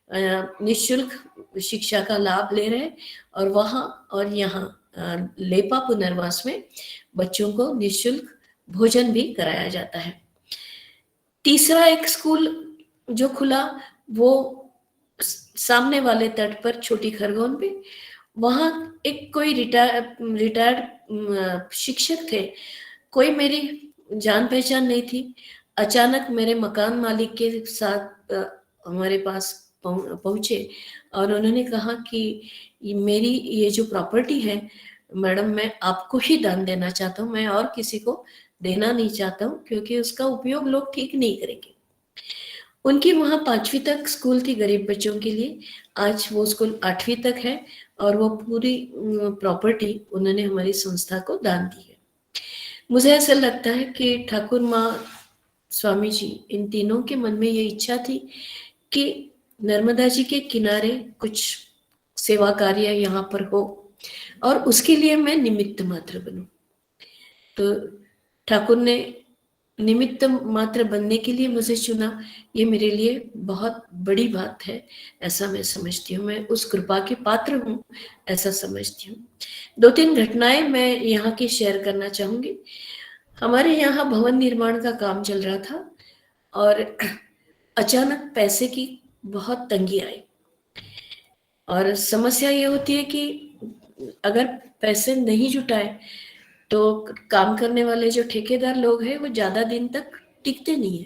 S5: निःशुल्क शिक्षा का लाभ ले रहे हैं, और वहाँ और यहाँ लेपा पुनर्वास में बच्चों को निःशुल्क भोजन भी कराया जाता है। तीसरा एक स्कूल जो खुला वो सामने वाले तट पर छोटी खरगोन पे, वहाँ एक कोई रिटायर्ड शिक्षक थे, कोई मेरी जान पहचान नहीं थी। अचानक मेरे मकान मालिक के साथ हमारे पास पहुंचे और उन्होंने कहा कि मेरी ये जो प्रॉपर्टी है मैडम, मैं आपको ही दान देना चाहता हूँ, मैं और किसी को देना नहीं चाहता हूँ, क्योंकि उसका उपयोग लोग ठीक नहीं करेंगे। उनकी वहाँ 5वीं तक स्कूल थी गरीब बच्चों के लिए, आज वो स्कूल 8वीं तक है, और वो पूरी प्रॉपर्टी उन्होंने हमारी संस्था को दान दी है। मुझे ऐसा लगता है कि ठाकुर माँ, स्वामी जी, इन तीनों के मन में ये इच्छा थी कि नर्मदा जी के किनारे कुछ सेवा कार्य यहाँ पर हो, और उसके लिए मैं निमित्त मात्र बनूं। तो ठाकुर ने निमित्त मात्र बनने के लिए मुझे चुना, ये मेरे लिए बहुत बड़ी बात है, ऐसा मैं समझती हूँ। मैं उस कृपा के पात्र हूँ, ऐसा समझती हूँ। 2-3 घटनाएं मैं यहाँ की शेयर करना चाहूंगी। हमारे यहाँ भवन निर्माण का काम चल रहा था और अचानक पैसे की बहुत तंगी आई, और समस्या ये होती है कि अगर पैसे नहीं जुटाए तो काम करने वाले जो ठेकेदार लोग हैं वो ज्यादा दिन तक टिकते नहीं है।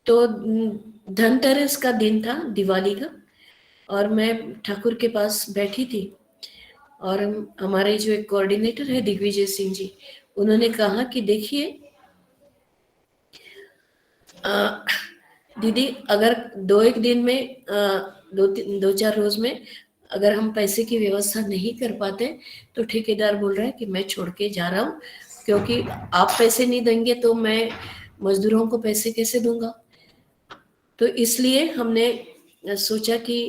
S5: तो धनतेरस का दिन था, दिवाली का, और मैं ठाकुर के पास बैठी थी, और हमारे जो एक कोऑर्डिनेटर है दिग्विजय सिंह जी, उन्होंने कहा कि देखिए दीदी, अगर 2-1 दिन में 2-4 रोज में अगर हम पैसे की व्यवस्था नहीं कर पाते तो ठेकेदार बोल रहा है कि मैं छोड़ के जा रहा हूँ, क्योंकि आप पैसे नहीं देंगे तो मैं मजदूरों को पैसे कैसे दूंगा। तो इसलिए हमने सोचा कि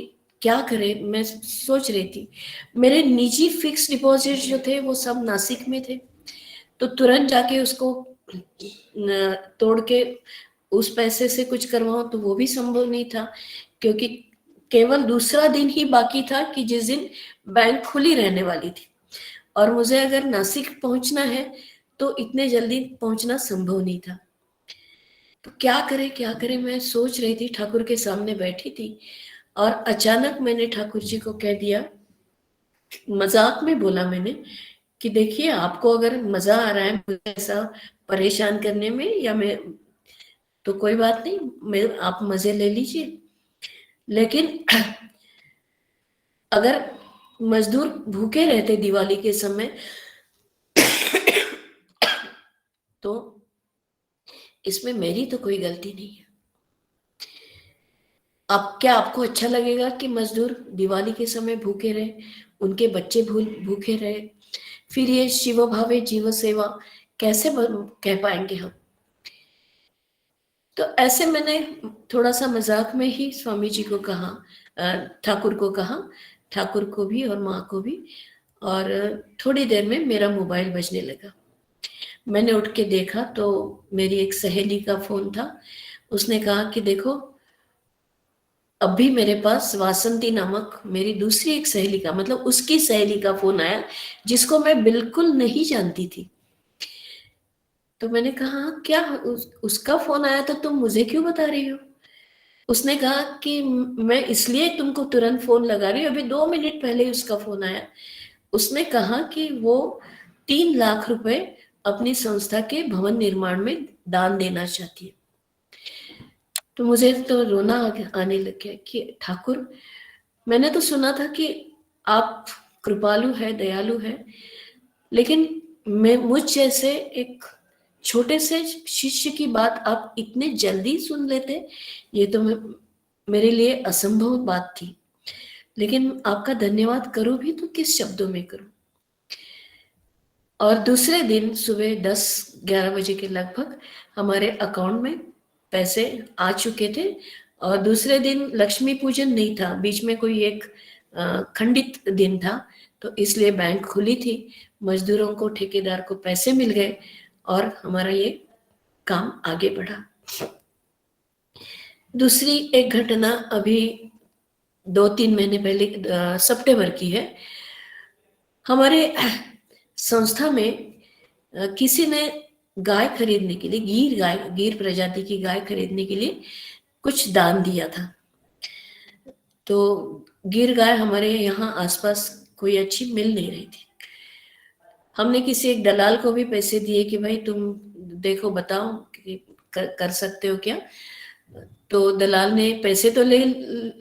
S5: क्या करें। मैं सोच रही थी, मेरे निजी फिक्स डिपॉजिट जो थे वो सब नासिक में थे, तो तुरंत जाके उसको तोड़ के उस पैसे से कुछ करवाऊं तो वो भी संभव नहीं था, क्योंकि केवल दूसरा दिन ही बाकी था कि जिस दिन बैंक खुली रहने वाली थी, और मुझे अगर नासिक पहुंचना है तो इतने जल्दी पहुंचना संभव नहीं था। तो क्या करें मैं सोच रही थी, ठाकुर के सामने बैठी थी, और अचानक मैंने ठाकुर जी को कह दिया, मजाक में बोला मैंने कि देखिए, आपको अगर मजा आ रहा है मुझे ऐसा परेशान करने में, या मैं तो कोई बात नहीं, मैं आप मजे ले लीजिए, लेकिन अगर मजदूर भूखे रहते दिवाली के समय तो इसमें मेरी तो कोई गलती नहीं है। अब क्या आपको अच्छा लगेगा कि मजदूर दिवाली के समय भूखे रहे, उनके बच्चे भूखे रहे? फिर ये शिव भावे जीव सेवा कैसे कह पाएंगे हम? तो ऐसे मैंने थोड़ा सा मजाक में ही स्वामी जी को कहा, ठाकुर को कहा, ठाकुर को भी और माँ को भी, और थोड़ी देर में मेरा मोबाइल बजने लगा। मैंने उठ के देखा तो मेरी एक सहेली का फोन था। उसने कहा कि देखो, अभी मेरे पास वासंती नामक मेरी दूसरी एक सहेली का, मतलब उसकी सहेली का फोन आया, जिसको मैं बिल्कुल नहीं जानती थी। तो मैंने कहा क्या उसका फोन आया तो तुम मुझे क्यों बता रही हो? उसने कहा कि मैं इसलिए तुमको तुरंत फोन लगा रही हूँ, अभी 2 मिनट पहले उसका फोन आया। उसने कहा कि वो 3 लाख रुपए अपनी संस्था के भवन निर्माण में दान देना चाहती है। तो मुझे तो रोना आने लग गया कि ठाकुर, मैंने तो सुना था कि आप कृपालु है, दयालु है, लेकिन मैं मुझ जैसे एक छोटे से शिष्य की बात आप इतने जल्दी सुन लेते, ये तो मेरे लिए असंभव बात थी। लेकिन आपका धन्यवाद करूं भी तो किस शब्दों में करूं? और दूसरे दिन सुबह 10-11 बजे के लगभग हमारे अकाउंट में पैसे आ चुके थे और दूसरे दिन लक्ष्मी पूजन नहीं था, बीच में कोई एक खंडित दिन था, तो इसलिए बैंक खुली थी, मजदूरों को, ठेकेदार को पैसे मिल गए और हमारा ये काम आगे बढ़ा। दूसरी एक घटना अभी 2-3 महीने पहले सितंबर की है। हमारे संस्था में किसी ने गाय खरीदने के लिए, गिर प्रजाति की गाय खरीदने के लिए कुछ दान दिया था। तो गिर गाय हमारे यहाँ आसपास कोई अच्छी मिल नहीं रही थी। हमने किसी एक दलाल को भी पैसे दिए कि भाई तुम देखो, बताओ कि कर सकते हो क्या। तो दलाल ने पैसे तो ले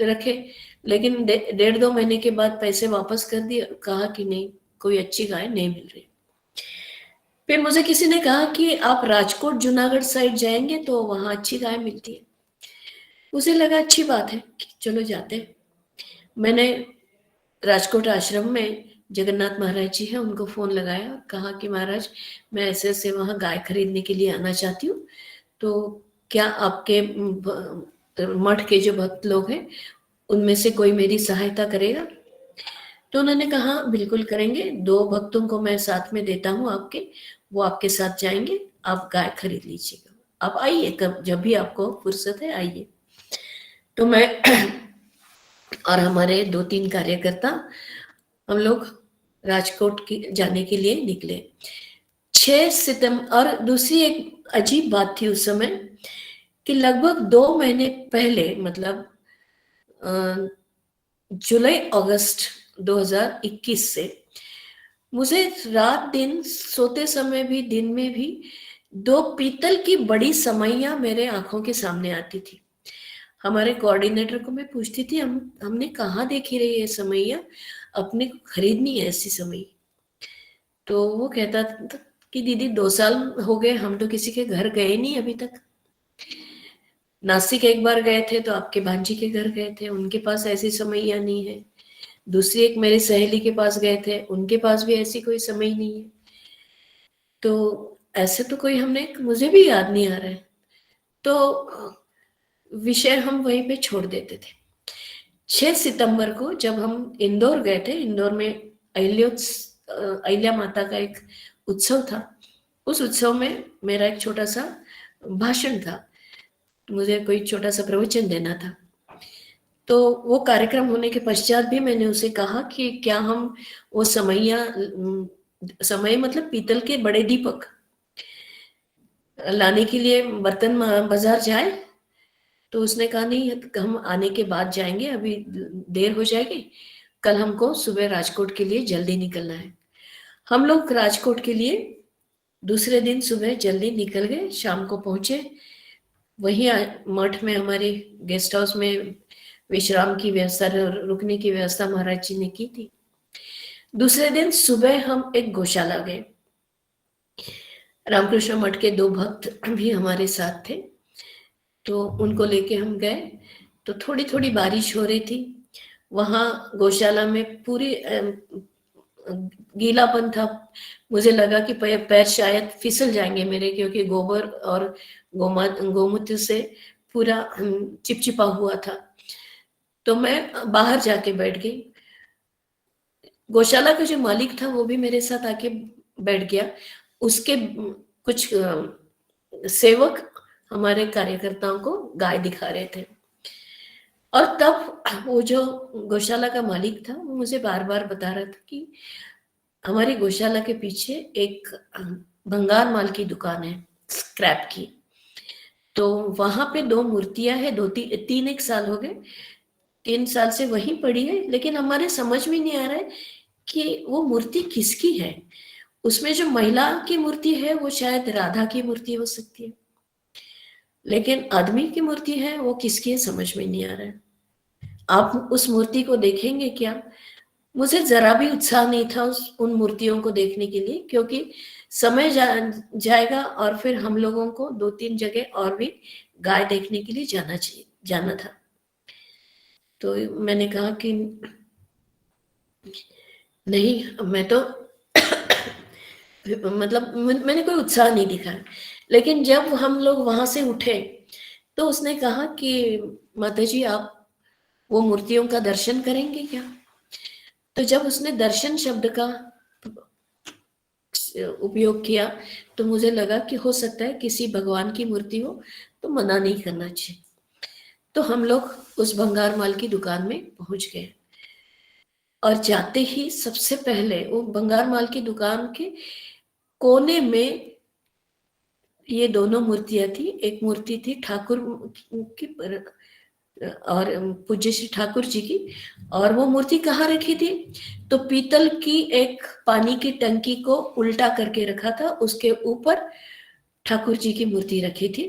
S5: रखे, लेकिन 1.5-2 महीने के बाद पैसे वापस कर दिए, कहा कि नहीं, कोई अच्छी गाय नहीं मिल रही। फिर मुझे किसी ने कहा कि आप राजकोट जूनागढ़ साइड जाएंगे तो वहां अच्छी गाय मिलती है। मुझे लगा अच्छी बात है कि चलो जाते हैं। मैंने राजकोट आश्रम में जगन्नाथ महाराज जी हैं, उनको फोन लगाया और कहा कि महाराज, मैं ऐसे ऐसे वहां गाय खरीदने के लिए आना चाहती हूँ, तो क्या आपके मठ के जो भक्त लोग हैं उनमें से कोई मेरी सहायता करेगा? तो उन्होंने कहा बिल्कुल करेंगे, 2 भक्तों को मैं साथ में देता हूँ आपके, वो आपके साथ जाएंगे, आप गाय खरीद लीजिएगा, आप आइए, कब जब भी आपको फुर्सत है आइए। तो मैं और हमारे 2-3 कार्यकर्ता, हम लोग राजकोट की जाने के लिए निकले 6 सितंबर। और दूसरी एक अजीब बात थी उस समय कि लगभग 2 महीने पहले, मतलब जुलाई अगस्त 2021 से मुझे रात दिन सोते समय भी, दिन में भी 2 पीतल की बड़ी समैया मेरे आंखों के सामने आती थी। हमारे कोऑर्डिनेटर को मैं पूछती थी, हमने कहाँ देखी रही है समैया, अपने को खरीदनी है ऐसी समई। तो वो कहता था कि दीदी 2 साल हो गए, हम तो किसी के घर गए नहीं अभी तक। नासिक एक बार गए थे तो आपके भांजी के घर गए थे, उनके पास ऐसी समैया नहीं है। दूसरी एक मेरी सहेली के पास गए थे, उनके पास भी ऐसी कोई समई नहीं है। तो ऐसे तो कोई हमने, मुझे भी याद नहीं आ रहा है, तो विषय हम वहीं पे छोड़ देते थे। 6 सितंबर को जब हम इंदौर गए थे, इंदौर में अहिल्या माता का एक उत्सव था। उस उत्सव में मेरा एक छोटा सा भाषण था, मुझे कोई छोटा सा प्रवचन देना था। तो वो कार्यक्रम होने के पश्चात भी मैंने उसे कहा कि क्या हम वो समय मतलब पीतल के बड़े दीपक लाने के लिए बर्तन बाजार जाए? तो उसने कहा नहीं, हम आने के बाद जाएंगे, अभी देर हो जाएगी, कल हमको सुबह राजकोट के लिए जल्दी निकलना है। हम लोग राजकोट के लिए दूसरे दिन सुबह जल्दी निकल गए, शाम को पहुंचे। वहीं मठ में, हमारे गेस्ट हाउस में विश्राम की व्यवस्था, रुकने की व्यवस्था महाराज जी ने की थी। दूसरे दिन सुबह हम एक गौशाला गए। रामकृष्ण मठ के 2 भक्त भी हमारे साथ थे, तो उनको लेके हम गए। तो थोड़ी थोड़ी बारिश हो रही थी। वहां गौशाला में पूरी गीलापन था। मुझे लगा कि पैर शायद फिसल जाएंगे मेरे, क्योंकि गोबर और गोमूत्र से पूरा चिपचिपा हुआ था। तो मैं बाहर जाके बैठ गई। गौशाला का जो मालिक था वो भी मेरे साथ आके बैठ गया। उसके कुछ सेवक हमारे कार्यकर्ताओं को गाय दिखा रहे थे। और तब वो जो गौशाला का मालिक था वो मुझे बार बार बता रहा था कि हमारी गौशाला के पीछे एक भंगार माल की दुकान है, स्क्रैप की। तो वहां पे 2 मूर्तियां है, 3 साल हो गए, 3 साल से वहीं पड़ी है, लेकिन हमारे समझ में नहीं आ रहा है कि वो मूर्ति किसकी है। उसमें जो महिला की मूर्ति है वो शायद राधा की मूर्ति हो सकती है, लेकिन आदमी की मूर्ति है वो किसकी है समझ में नहीं आ रहा है। आप उस मूर्ति को देखेंगे क्या? मुझे जरा भी उत्साह नहीं था उन मूर्तियों को देखने के लिए, क्योंकि समय जाएगा और फिर हम लोगों को 2-3 जगह और भी गाय देखने के लिए जाना था। तो मैंने कहा कि नहीं, मैं तो मतलब मैंने कोई उत्साह नहीं दिखाया। लेकिन जब हम लोग वहां से उठे तो उसने कहा कि माता जी आप वो मूर्तियों का दर्शन करेंगे क्या? तो जब उसने दर्शन शब्द का उपयोग किया तो मुझे लगा कि हो सकता है किसी भगवान की मूर्ति हो, तो मना नहीं करना चाहिए। तो हम लोग उस भंगार माल की दुकान में पहुंच गए और जाते ही सबसे पहले वो भंगार माल की दुकान के कोने में ये दोनों मूर्तियां थी। एक मूर्ति थी ठाकुर की और पूज्य श्री ठाकुर जी की, और वो मूर्ति कहाँ रखी थी? तो पीतल की एक पानी की टंकी को उल्टा करके रखा था, उसके ऊपर ठाकुर जी की मूर्ति रखी थी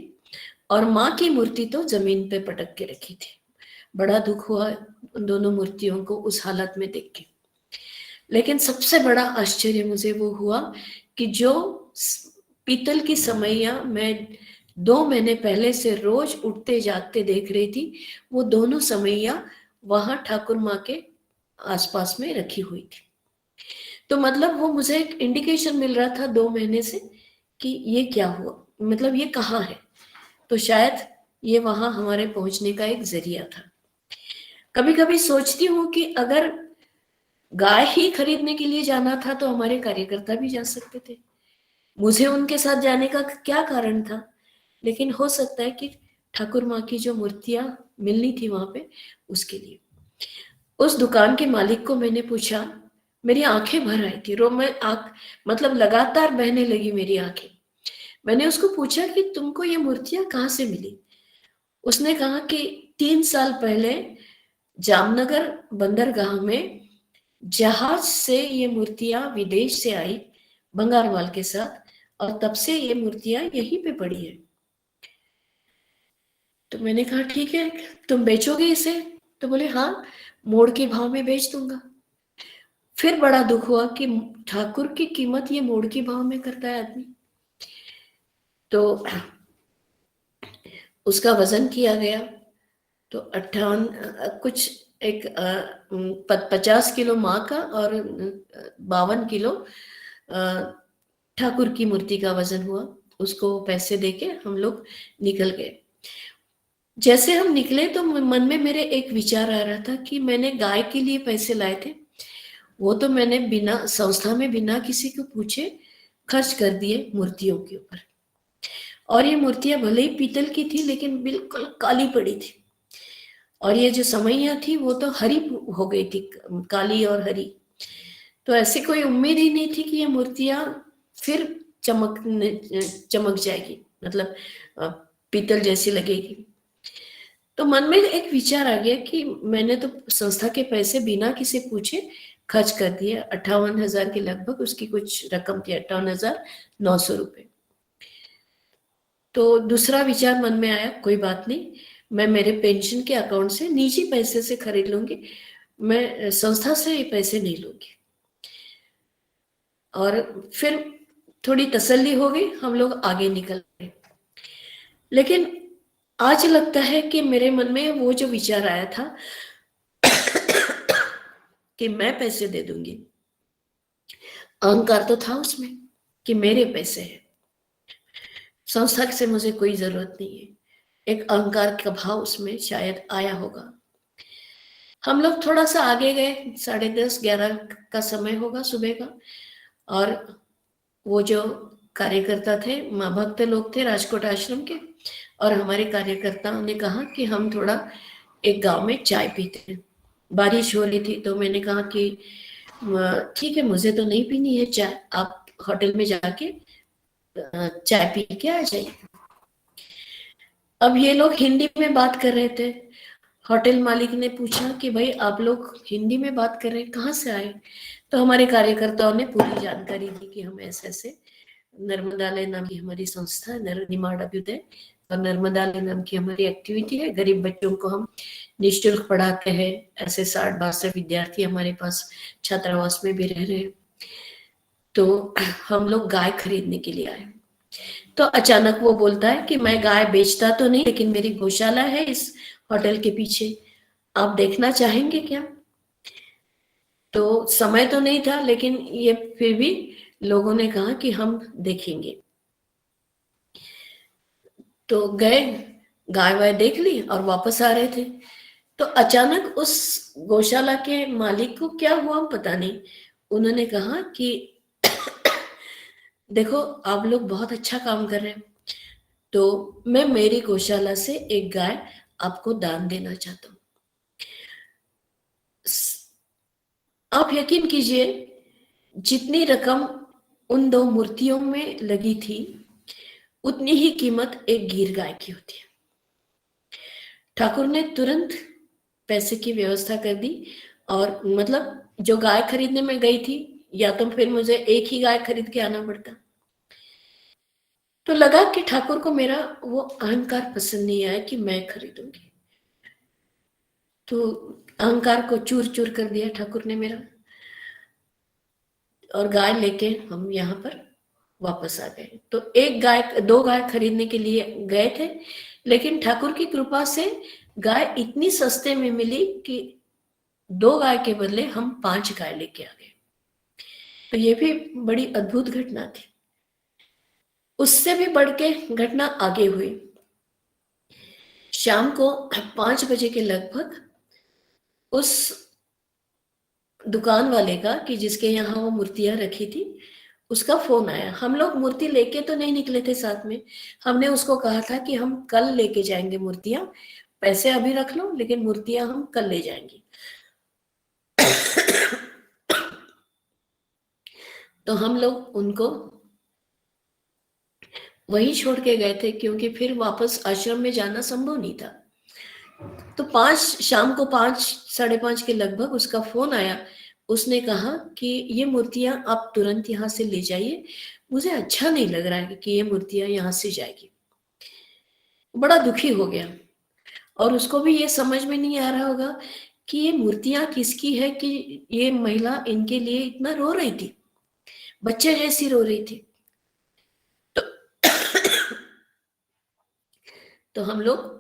S5: और माँ की मूर्ति तो जमीन पे पटक के रखी थी। बड़ा दुख हुआ उन दोनों मूर्तियों को उस हालत में देख के। लेकिन सबसे बड़ा आश्चर्य मुझे वो हुआ कि जो पीतल की समैया मैं 2 महीने पहले से रोज उठते जागते देख रही थी, वो दोनों समैया वहां ठाकुर माँ के आसपास में रखी हुई थी। तो मतलब वो मुझे एक इंडिकेशन मिल रहा था 2 महीने से कि ये क्या हुआ, मतलब ये कहाँ है। तो शायद ये वहां हमारे पहुंचने का एक जरिया था। कभी कभी सोचती हूँ कि अगर गाय ही खरीदने के लिए जाना था तो हमारे कार्यकर्ता भी जा सकते थे, मुझे उनके साथ जाने का क्या कारण था? लेकिन हो सकता है कि ठाकुर माँ की जो मूर्तियां मिलनी थी वहां पे, उसके लिए। उस दुकान के मालिक को मैंने पूछा, मेरी आंखें भर आई थी, रो मैं आंख मतलब लगातार बहने लगी मेरी आंखें। मैंने उसको पूछा कि तुमको ये मूर्तियां कहाँ से मिली? उसने कहा कि 3 साल पहले जामनगर बंदरगाह में जहाज से ये मूर्तियां विदेश से आई भंगारवाल के साथ, और तब से ये मूर्तियां यहीं पे पड़ी है। तो मैंने कहा ठीक है, तुम बेचोगे इसे? तो बोले हाँ, मोड़ के भाव में बेच दूंगा। फिर बड़ा दुख हुआ कि ठाकुर की कीमत ये मोड़ के भाव में करता है आदमी। तो उसका वजन किया गया तो 58 कुछ एक 50 किलो माँ का और 52 किलो ठाकुर की मूर्ति का वजन हुआ। उसको पैसे देके हम लोग निकल गए। जैसे हम निकले तो मन में मेरे एक विचार आ रहा था कि मैंने गाय के लिए पैसे लाए थे, वो तो मैंने बिना संस्था में बिना किसी को पूछे खर्च कर दिए मूर्तियों के ऊपर। और ये मूर्तियां भले ही पीतल की थी लेकिन बिल्कुल काली पड़ी थी, और ये जो समैया थी वो तो हरी हो गई थी, काली और हरी। तो ऐसे कोई उम्मीद ही नहीं थी कि ये मूर्तियां फिर चमक जाएगी, मतलब पीतल जैसी लगेगी। तो मन में एक विचार आ गया कि मैंने तो संस्था के पैसे बिना किसी पूछे खर्च कर दिए, 58,000 के लगभग उसकी कुछ रकम थी, 58,900 रुपए। तो दूसरा विचार मन में आया, कोई बात नहीं, मैं मेरे पेंशन के अकाउंट से निजी पैसे से खरीद लूंगी, मैं संस्था से ये पैसे नहीं लूंगी। और फिर थोड़ी तसल्ली हो गई, हम लोग आगे निकल गए। लेकिन आज लगता है कि मेरे मन में वो जो विचार आया था कि मैं पैसे दे दूंगी, अहंकार तो था उसमें कि मेरे पैसे हैं, संस्था से मुझे कोई जरूरत नहीं है। एक अहंकार का भाव उसमें शायद आया होगा। हम लोग थोड़ा सा आगे गए, 10:30-11 का समय होगा सुबह का, और वो जो कार्यकर्ता थे, माँ भक्त लोग थे राजकोट आश्रम के, और हमारे कार्यकर्ताओं ने कहा कि हम थोड़ा एक गांव में चाय पीते हैं। बारिश हो रही थी तो मैंने कहा कि ठीक है, मुझे तो नहीं पीनी है चाय, आप होटल में जाके चाय पी के आ जाइए। अब ये लोग हिंदी में बात कर रहे थे। होटल मालिक ने पूछा कि भाई आप लोग हिंदी में बात कर रहे हैं, कहाँ से आए? तो हमारे कार्यकर्ताओं ने पूरी जानकारी दी कि हम ऐसे ऐसे नर्मदालय नाम की हमारी संस्था है, निमाड़ अभ्युदय, और नर्मदालय नाम की हमारी एक्टिविटी है। गरीब बच्चों को हम निःशुल्क पढ़ाते हैं। ऐसे 60-62 विद्यार्थी हमारे पास छात्रावास में भी रह रहे हैं। तो हम लोग गाय खरीदने के लिए आए। तो अचानक वो बोलता है कि मैं गाय बेचता तो नहीं, लेकिन मेरी गौशाला है इस होटल के पीछे, आप देखना चाहेंगे क्या? तो समय तो नहीं था, लेकिन ये फिर भी लोगों ने कहा कि हम देखेंगे। तो गए गाय वाय देख ली और वापस आ रहे थे। तो अचानक उस गौशाला के मालिक को क्या हुआ पता नहीं, उन्होंने कहा कि देखो आप लोग बहुत अच्छा काम कर रहे हैं, तो मैं मेरी गौशाला से एक गाय आपको दान देना चाहता हूँ। आप यकीन कीजिए, जितनी रकम उन 2 मूर्तियों में लगी थी उतनी ही कीमत एक गिर गाय की होती है। ठाकुर ने तुरंत पैसे की व्यवस्था कर दी, और मतलब जो गाय खरीदने में गई थी, या तो फिर मुझे एक ही गाय खरीद के आना पड़ता। तो लगा कि ठाकुर को मेरा वो अहंकार पसंद नहीं आया कि मैं खरीदूंगी, तो अहंकार को चूर चूर कर दिया ठाकुर ने मेरा, और गाय लेके हम यहाँ पर वापस आ गए। तो 2 गाय खरीदने के लिए गए थे, लेकिन ठाकुर की कृपा से गाय इतनी सस्ते में मिली कि 2 गाय के बदले हम 5 गाय लेके आ गए। तो ये भी बड़ी अद्भुत घटना थी। उससे भी बढ़ के घटना आगे हुई। शाम को 5 बजे के लगभग उस दुकान वाले का, कि जिसके यहाँ वो मूर्तियां रखी थी, उसका फोन आया। हम लोग मूर्ति लेके तो नहीं निकले थे साथ में, हमने उसको कहा था कि हम कल लेके जाएंगे मूर्तियां, पैसे अभी रख लो लेकिन मूर्तियां हम कल ले जाएंगे। तो हम लोग उनको वहीं छोड़ के गए थे, क्योंकि फिर वापस आश्रम में जाना संभव नहीं था। तो शाम को 5 साढ़े 5 के लगभग उसका फोन आया। उसने कहा कि ये मूर्तियां आप तुरंत यहाँ से ले जाइए, मुझे अच्छा नहीं लग रहा है कि ये मूर्तियां यहाँ से जाएगी। बड़ा दुखी हो गया, और उसको भी ये समझ में नहीं आ रहा होगा कि ये मूर्तियां किसकी है कि ये महिला इनके लिए इतना रो रही थी, बच्चे जैसी रो रही थी। तो हम लोग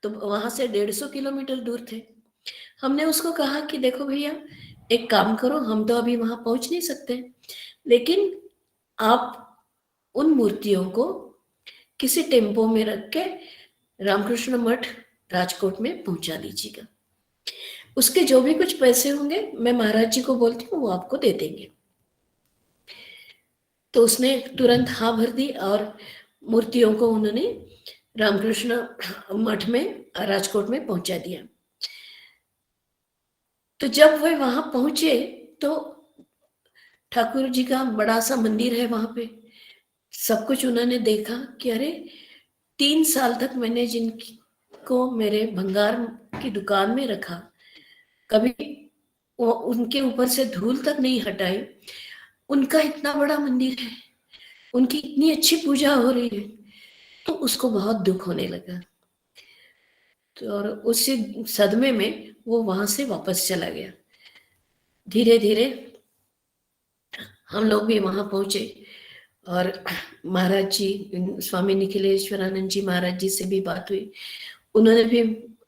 S5: तो वहां से 150 किलोमीटर दूर थे। हमने उसको कहा कि देखो भैया, एक काम करो, हम तो अभी वहां पहुंच नहीं सकते, लेकिन आप उन मूर्तियों को किसी टेम्पो में रख के रामकृष्ण मठ राजकोट में पहुंचा दीजिएगा। उसके जो भी कुछ पैसे होंगे मैं महाराज जी को बोलती हूँ, वो आपको दे देंगे। तो उसने तुरंत हाँ भर दी, और मूर्तियों को उन्होंने रामकृष्ण मठ में राजकोट में पहुंचा दिया। तो जब वे वहां पहुंचे तो ठाकुर जी का बड़ा सा मंदिर है वहां पे। सब कुछ उन्होंने देखा कि अरे 3 साल तक मैंने जिनको मेरे भंगार की दुकान में रखा, कभी वो उनके ऊपर से धूल तक नहीं हटाई, उनका इतना बड़ा मंदिर है, उनकी इतनी अच्छी पूजा हो रही है। तो उसको बहुत दुख होने लगा, तो और उसी सदमे में वो वहां से वापस चला गया। धीरे धीरे हम लोग भी वहां पहुंचे, और महाराज जी, स्वामी निखिलेश्वरानंद जी महाराज जी से भी बात हुई। उन्होंने भी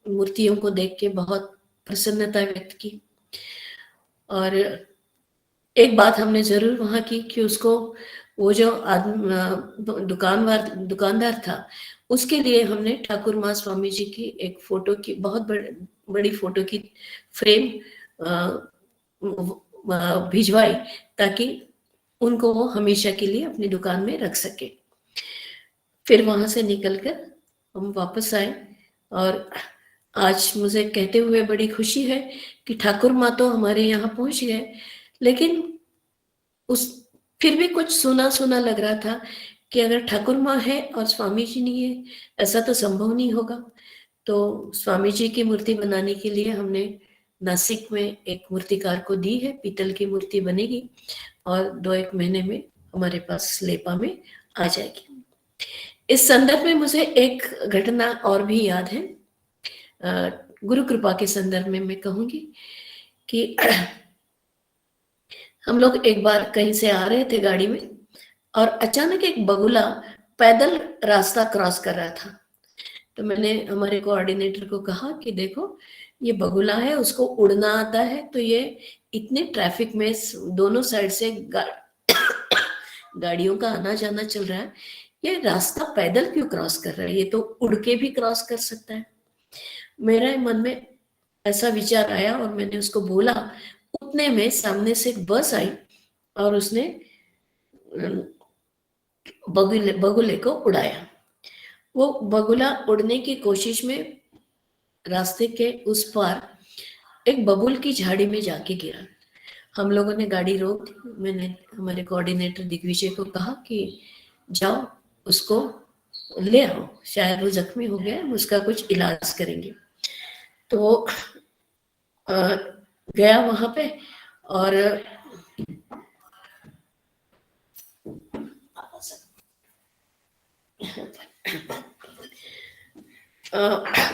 S5: मूर्तियों को देख के बहुत प्रसन्नता व्यक्त की। और एक बात हमने जरूर वहां की कि उसको, वो जो दुकानदार था, उसके लिए हमने ठाकुर माँ स्वामी जी की एक फोटो की, बहुत बड़ी फोटो की फ्रेम भिजवाई, ताकि उनको वो हमेशा के लिए अपनी दुकान में रख सके। फिर वहां से निकलकर हम वापस आए, और आज मुझे कहते हुए बड़ी खुशी है कि ठाकुर माँ तो हमारे यहाँ पहुंच गए, लेकिन फिर भी कुछ सुना सुना लग रहा था कि अगर ठाकुर माँ है और स्वामी जी नहीं है, ऐसा तो संभव नहीं होगा। तो स्वामी जी की मूर्ति बनाने के लिए हमने नासिक में एक मूर्तिकार को दी है, पीतल की मूर्ति बनेगी, और 2-1 महीने में हमारे पास लेपा में आ जाएगी। इस संदर्भ में मुझे एक घटना और भी याद है, गुरु कृपा के संदर्भ में मैं कहूंगी कि हम लोग एक बार कहीं से आ रहे थे गाड़ी में, और अचानक एक बगुला पैदल रास्ता क्रॉस कर रहा था। तो मैंने हमारे कोऑर्डिनेटर को कहा कि देखो, ये बगुला है, उसको उड़ना आता है, तो ये इतने ट्रैफिक में दोनों साइड से गाड़ियों का आना जाना चल रहा है, ये रास्ता पैदल क्यों क्रॉस कर रहा है, ये तो उड़ के भी क्रॉस कर सकता है। मेरे मन में ऐसा विचार आया और मैंने उसको बोला। उतने में सामने से एक बस आई और उसने बगुले को उड़ाया। वो बगुला उड़ने की कोशिश में रास्ते के उस पार एक बबूल की झाड़ी में जाके गिरा। हम लोगों ने गाड़ी रोक दी। मैंने हमारे कोऑर्डिनेटर दिग्विजय को कहा कि जाओ उसको ले आओ, शायद वो जख्मी हो गया, उसका कुछ इलाज करेंगे। तो वो गया वहां पे और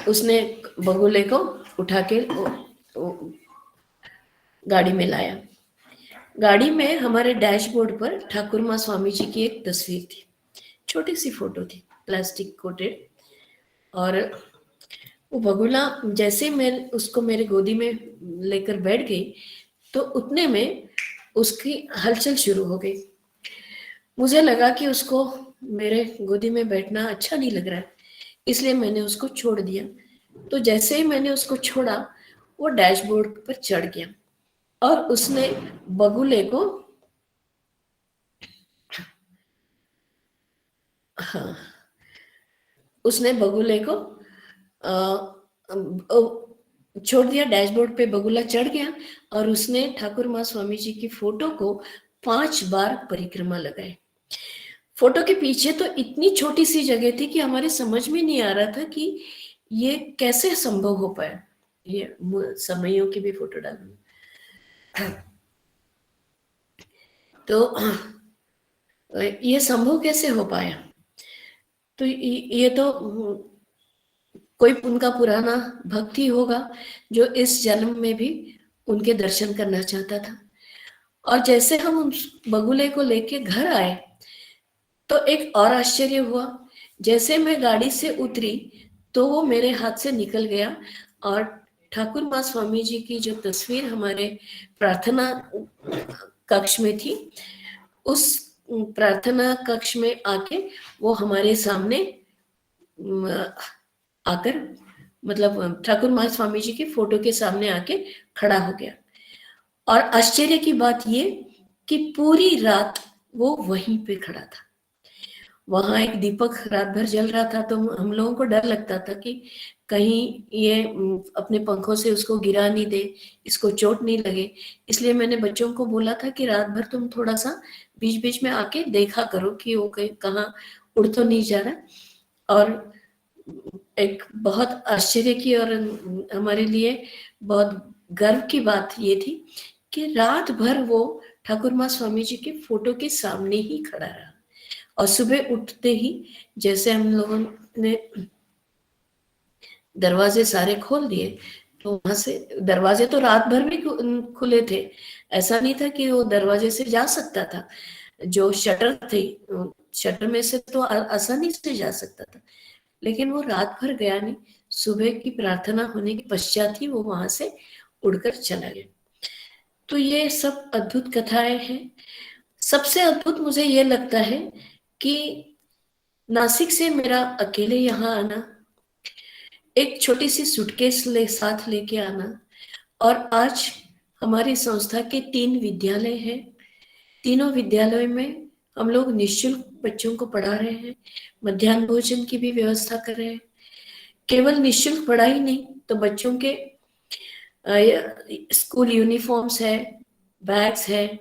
S5: उसने बगुले को उठा के गाड़ी में लाया। गाड़ी में हमारे डैशबोर्ड पर ठाकुर माँ स्वामी जी की एक तस्वीर थी, छोटी सी फोटो थी, प्लास्टिक कोटेड। और वो बगुला जैसे मैं उसको मेरे गोदी में लेकर बैठ गई तो उतने में उसकी हलचल शुरू हो गई। मुझे लगा कि उसको मेरे गोदी में बैठना अच्छा नहीं लग रहा है, इसलिए मैंने उसको छोड़ दिया। तो जैसे ही मैंने उसको छोड़ा वो डैशबोर्ड पर चढ़ गया और उसने बगुले को छोड़ दिया। डैशबोर्ड पे बगुला चढ़ गया और उसने ठाकुर माँ स्वामी जी की फोटो को 5 बार परिक्रमा लगाए। फोटो के पीछे तो इतनी छोटी सी जगह थी कि हमारे समझ में नहीं आ रहा था कि ये कैसे संभव हो पाया। ये समयों की भी फोटो डालूंगी। तो ये संभव कैसे हो पाया? तो ये तो कोई उनका पुराना भक्त ही होगा जो इस जन्म में भी उनके दर्शन करना चाहता था। और जैसे हम उस बगुले को लेके घर आए तो एक और आश्चर्य हुआ। जैसे मैं गाड़ी से उतरी तो वो मेरे हाथ से निकल गया और ठाकुर माँ स्वामी जी की जो तस्वीर हमारे प्रार्थना कक्ष में थी, उस प्रार्थना कक्ष में आके वो हमारे सामने आकर, मतलब ठाकुर माँ स्वामी जी की फोटो के सामने आके खड़ा हो गया। और आश्चर्य की बात ये कि पूरी रात वो वहीं पे खड़ा था। वहां एक दीपक रात भर जल रहा था, तो हम लोगों को डर लगता था कि कहीं ये अपने पंखों से उसको गिरा नहीं दे, इसको चोट नहीं लगे। इसलिए मैंने बच्चों को बोला था कि रात भर तुम थोड़ा सा बीच बीच में आके देखा करो कि वो कहाँ उड़ तो नहीं जा रहा। और एक बहुत आश्चर्य की और हमारे लिए बहुत गर्व की बात ये थी कि रात भर वो ठाकुर माँ स्वामी जी के फोटो के सामने ही खड़ा रहा। और सुबह उठते ही जैसे हम लोगों ने दरवाजे सारे खोल दिए तो वहां से, दरवाजे तो रात भर भी खुले थे, ऐसा नहीं था कि वो दरवाजे से जा सकता था। जो शटर थे, शटर में से तो आसानी से जा सकता था, लेकिन वो रात भर गया नहीं। सुबह की प्रार्थना होने के पश्चात ही वो वहां से उड़कर चला गया। तो ये सब अद्भुत कथाएं हैं। सबसे अद्भुत मुझे ये लगता है कि नासिक से मेरा अकेले यहाँ आना, एक छोटी सी सूटकेस साथ लेके आना, और आज हमारी संस्था के 3 विद्यालय हैं। तीनों विद्यालयों में हम लोग निःशुल्क बच्चों को पढ़ा रहे हैं, मध्याह्न भोजन की भी व्यवस्था कर रहे हैं। केवल निःशुल्क पढ़ाई नहीं, तो बच्चों के स्कूल यूनिफॉर्म्स है, बैग्स है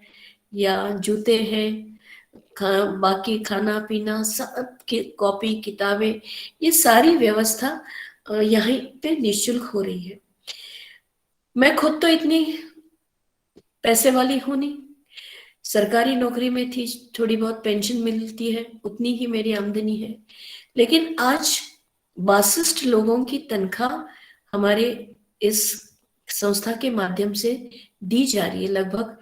S5: या जूते हैं, बाकी खाना पीना सब की कॉपी किताबें, ये सारी व्यवस्था यहाँ पे निःशुल्क हो रही है। मैं खुद तो इतनी पैसे वाली हूं नहीं, सरकारी नौकरी में थी, थोड़ी बहुत पेंशन मिलती है, उतनी ही मेरी आमदनी है। लेकिन आज 62 लोगों की तनख्वाह हमारे इस संस्था के माध्यम से दी जा रही है। लगभग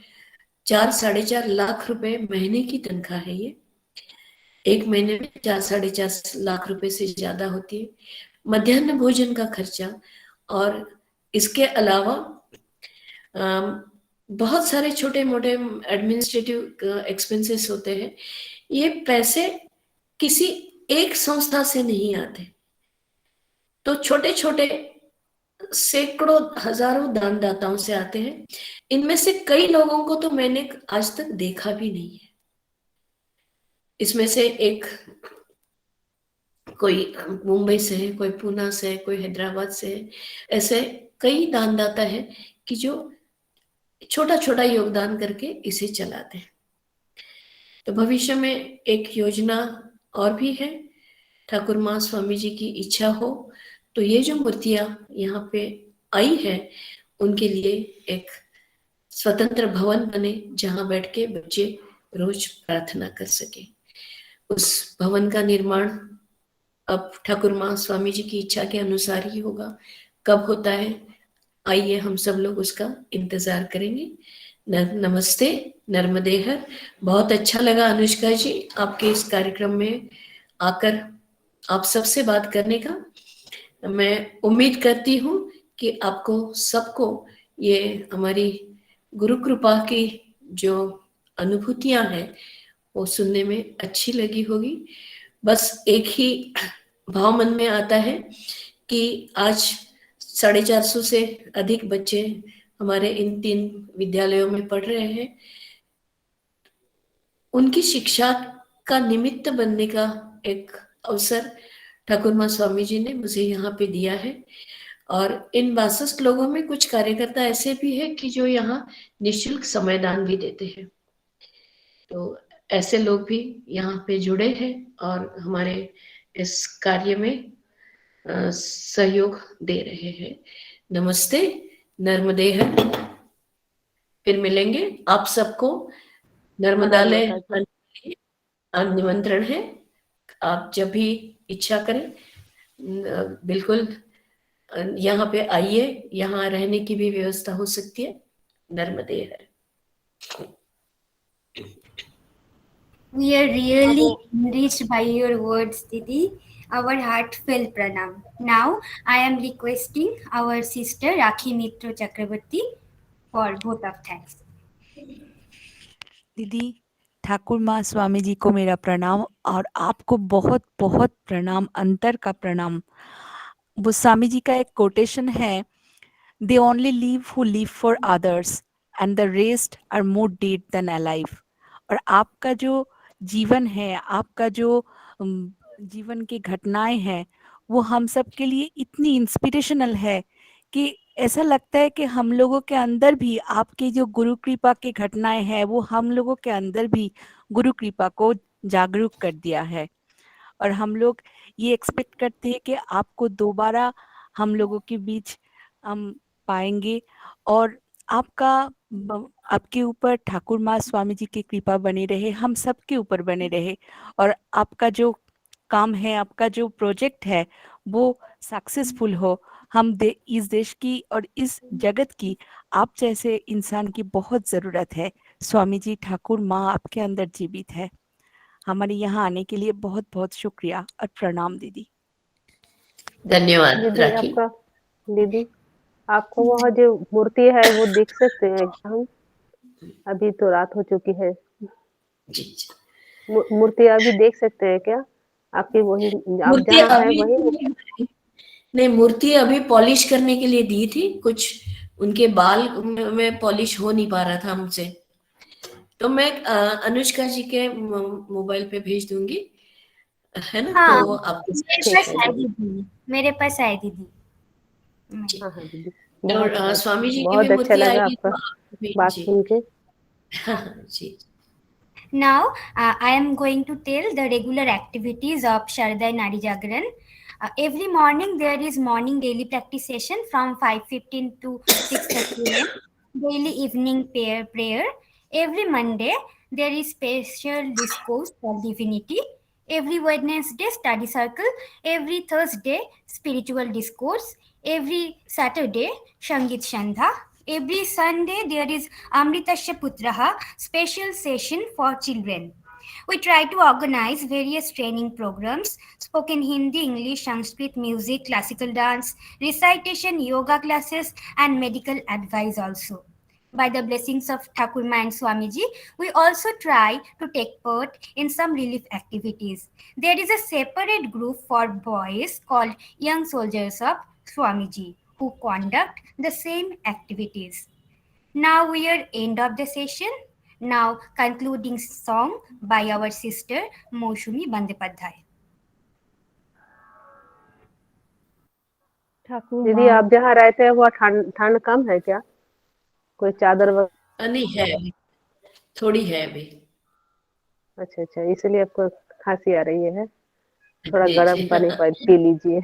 S5: 4-4.5 लाख रुपए महीने की तनख्वाह है ये। एक महीने में 4-4.5 लाख रुपए से ज्यादा होती है। मध्याह्न भोजन का खर्चा और इसके अलावा बहुत सारे छोटे मोटे एडमिनिस्ट्रेटिव एक्सपेंसेस होते हैं। ये पैसे किसी एक संस्था से नहीं आते, तो छोटे छोटे सैकड़ों हजारों दानदाताओं से आते हैं। इनमें से कई लोगों को तो मैंने आज तक देखा भी नहीं है। इसमें से एक कोई मुंबई से है, कोई पूना से है, कोई हैदराबाद से है। ऐसे कई दानदाता हैं कि जो छोटा छोटा योगदान करके इसे चलाते हैं। तो भविष्य में एक योजना और भी है, ठाकुर माँ स्वामी जी की इच्छा हो तो ये जो मूर्तियां यहाँ पे आई है उनके लिए एक स्वतंत्र भवन बने जहाँ बैठ के बच्चे रोज प्रार्थना कर सके। उस भवन का निर्माण अब ठाकुर माँ स्वामी जी की इच्छा के अनुसार ही होगा। कब होता है, आइए हम सब लोग उसका इंतजार करेंगे। नमस्ते, नर्मदे हर। बहुत अच्छा लगा अनुष्का जी आपके इस कार्यक्रम में आकर आप सबसे बात करने का। मैं उम्मीद करती हूँ कि आपको सबको ये हमारी गुरु कृपा की जो अनुभूतियां हैं वो सुनने में अच्छी लगी होगी। बस एक ही भाव मन में आता है कि आज 450 से अधिक बच्चे हमारे इन 3 विद्यालयों में पढ़ रहे हैं। उनकी शिक्षा का निमित्त बनने का एक अवसर ठाकुर माँ स्वामी जी ने मुझे यहाँ पे दिया है। और इन 62 लोगों में कुछ कार्यकर्ता ऐसे भी हैं कि जो यहाँ निःशुल्क समयदान भी देते हैं। तो ऐसे लोग भी यहाँ पे जुड़े हैं और हमारे इस कार्य में सहयोग दे रहे हैं। नमस्ते, नर्मदे हर। फिर मिलेंगे। आप सबको नर्मदालय निमंत्रण है। आप जब भी इच्छा करें बिल्कुल यहाँ पे आइए, यहाँ रहने की भी व्यवस्था हो सकती है। नर्मदे हर।
S1: We are really enriched by your words, Didi. Our heartfelt pranam. Now, I am requesting our sister Rakhi Mitra Chakrabarti for vote of thanks.
S6: दीदी, ठाकुर माँ स्वामी जी को मेरा प्रणाम और आपको बहुत बहुत प्रणाम, अंतर का प्रणाम। वो स्वामी जी का एक कोटेशन है, they only live who live for others and the rest are more dead than alive. और आपका जो जीवन है, आपका जो जीवन की घटनाएं हैं, वो हम सब के लिए इतनी इंस्पिरेशनल है कि ऐसा लगता है कि हम लोगों के अंदर भी आपकी जो गुरु कृपा की घटनाएं हैं वो हम लोगों के अंदर भी गुरु कृपा को जागरूक कर दिया है। और हम लोग ये एक्सपेक्ट करते हैं कि आपको दोबारा हम लोगों के बीच हम पाएंगे और आपके ऊपर ठाकुर माँ स्वामी जी की कृपा बनी रहे, हम सबके ऊपर बने रहे और आपका जो काम है, आपका जो प्रोजेक्ट है वो सक्सेसफुल हो। हम इस देश की और इस जगत की आप जैसे इंसान की बहुत जरूरत है। स्वामी जी, ठाकुर माँ आपके अंदर जीवित है। हमारे यहाँ आने के लिए बहुत बहुत शुक्रिया और प्रणाम दीदी।
S5: धन्यवाद
S7: दीदी
S5: राखी।
S7: आपका दीदी आपको वहाँ जो मूर्ति है वो देख सकते हैं क्या हम? अभी तो रात हो चुकी है।
S5: जी जी।
S7: मूर्ति अभी देख सकते हैं क्या? आपकी वही आप
S5: मूर्ति
S7: जहाँ है
S5: अभी
S7: वही?
S5: नहीं, मूर्ति अभी पॉलिश करने के लिए दी थी। कुछ उनके बाल में पॉलिश हो नहीं पा रहा था मुझसे, तो मैं अनुष्का जी के मोबाइल पे भेज दूंगी, है ना?
S1: हाँ,
S5: तो आपको
S1: मेरे पास है दीदी, मेरे पास है दीदी।
S7: हाँ हाँ दीदी,
S5: और स्वामी जी की भी
S7: बहुत अच्छा
S5: मूर्ति
S7: लगा
S5: आएगी
S7: आपका
S5: तो आप भी
S7: बात
S5: जी।
S7: सुन के।
S5: जी।
S1: Now, I am going to tell the regular activities of Sharadai Nari Jagran. Every morning there is morning daily practice session from 5:15 to 6:30 am. Daily evening prayer. Every Monday there is special discourse for divinity. Every Wednesday study circle. Every Thursday spiritual discourse. Every Saturday Shangit Shandha. Every Sunday there is Amritasya Putraha special session for children. We try to organize various training programs, spoken Hindi, English, Sanskrit, music, classical dance, recitation, yoga classes, and medical advice also. by the blessings of Thakurma and Swamiji, we also try to take part in some relief activities. There is a separate group for boys called Young Soldiers of Swamiji who conduct the same activities. Now we are end of the session. Now concluding song by our sister Moshumi Bandepadhyay.
S7: दीदी
S8: ठाकुर
S7: आप जहाँ रहते हैं वहाँ ठंड ठंड कम है क्या? कोई चादर वगैरह?
S5: नहीं है अभी, थोड़ी है अभी।
S7: अच्छा अच्छा, इसलिए आपको खांसी आ रही है। थोड़ा
S5: जी,
S7: गर्म
S5: जी।
S7: पानी पी लीजिए।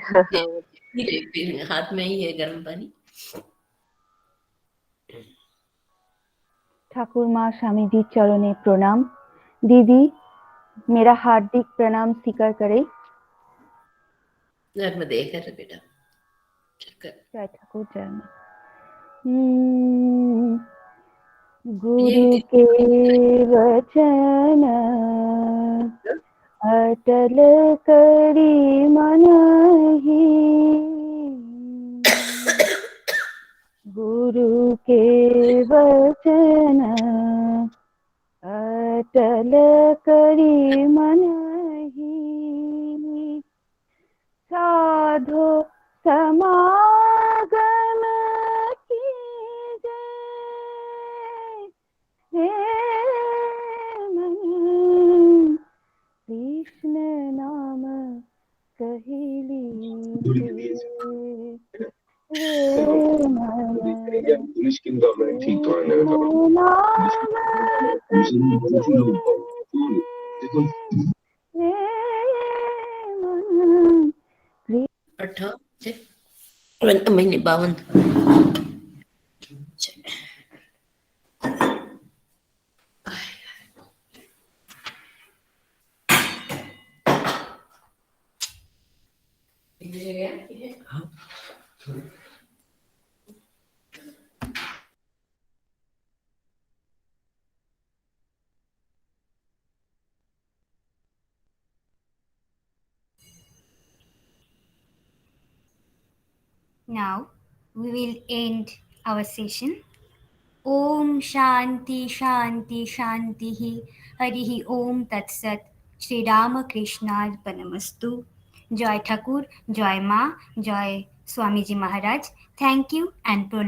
S5: फिर हाथ में ही है गर्म पानी।
S8: ठाकुर माँ स्वामी जी चरणों प्रणाम। दीदी मेरा हार्दिक प्रणाम स्वीकार करें।
S5: नर्मदे कर बेटा, कर।
S8: जय ठाकुर जय माँ। गुरु
S5: ये
S8: के वचन अटल करी मनहि, गुरु के वचन अटल करी मनहि, साधो समागम कीजे, हे मन कृष्ण नाम कहि लीजे, रे मन कृष्ण नाम कहि लीजे, रे मन
S5: 18 महीने 52।
S1: Now we will end our session. Om Shanti Shanti Shanti Harihi Om Tat Sat Shri Ramakrishna Arpanamastu. Joy Thakur, Joy Ma, Joy Swamiji Maharaj. Thank you and pranam.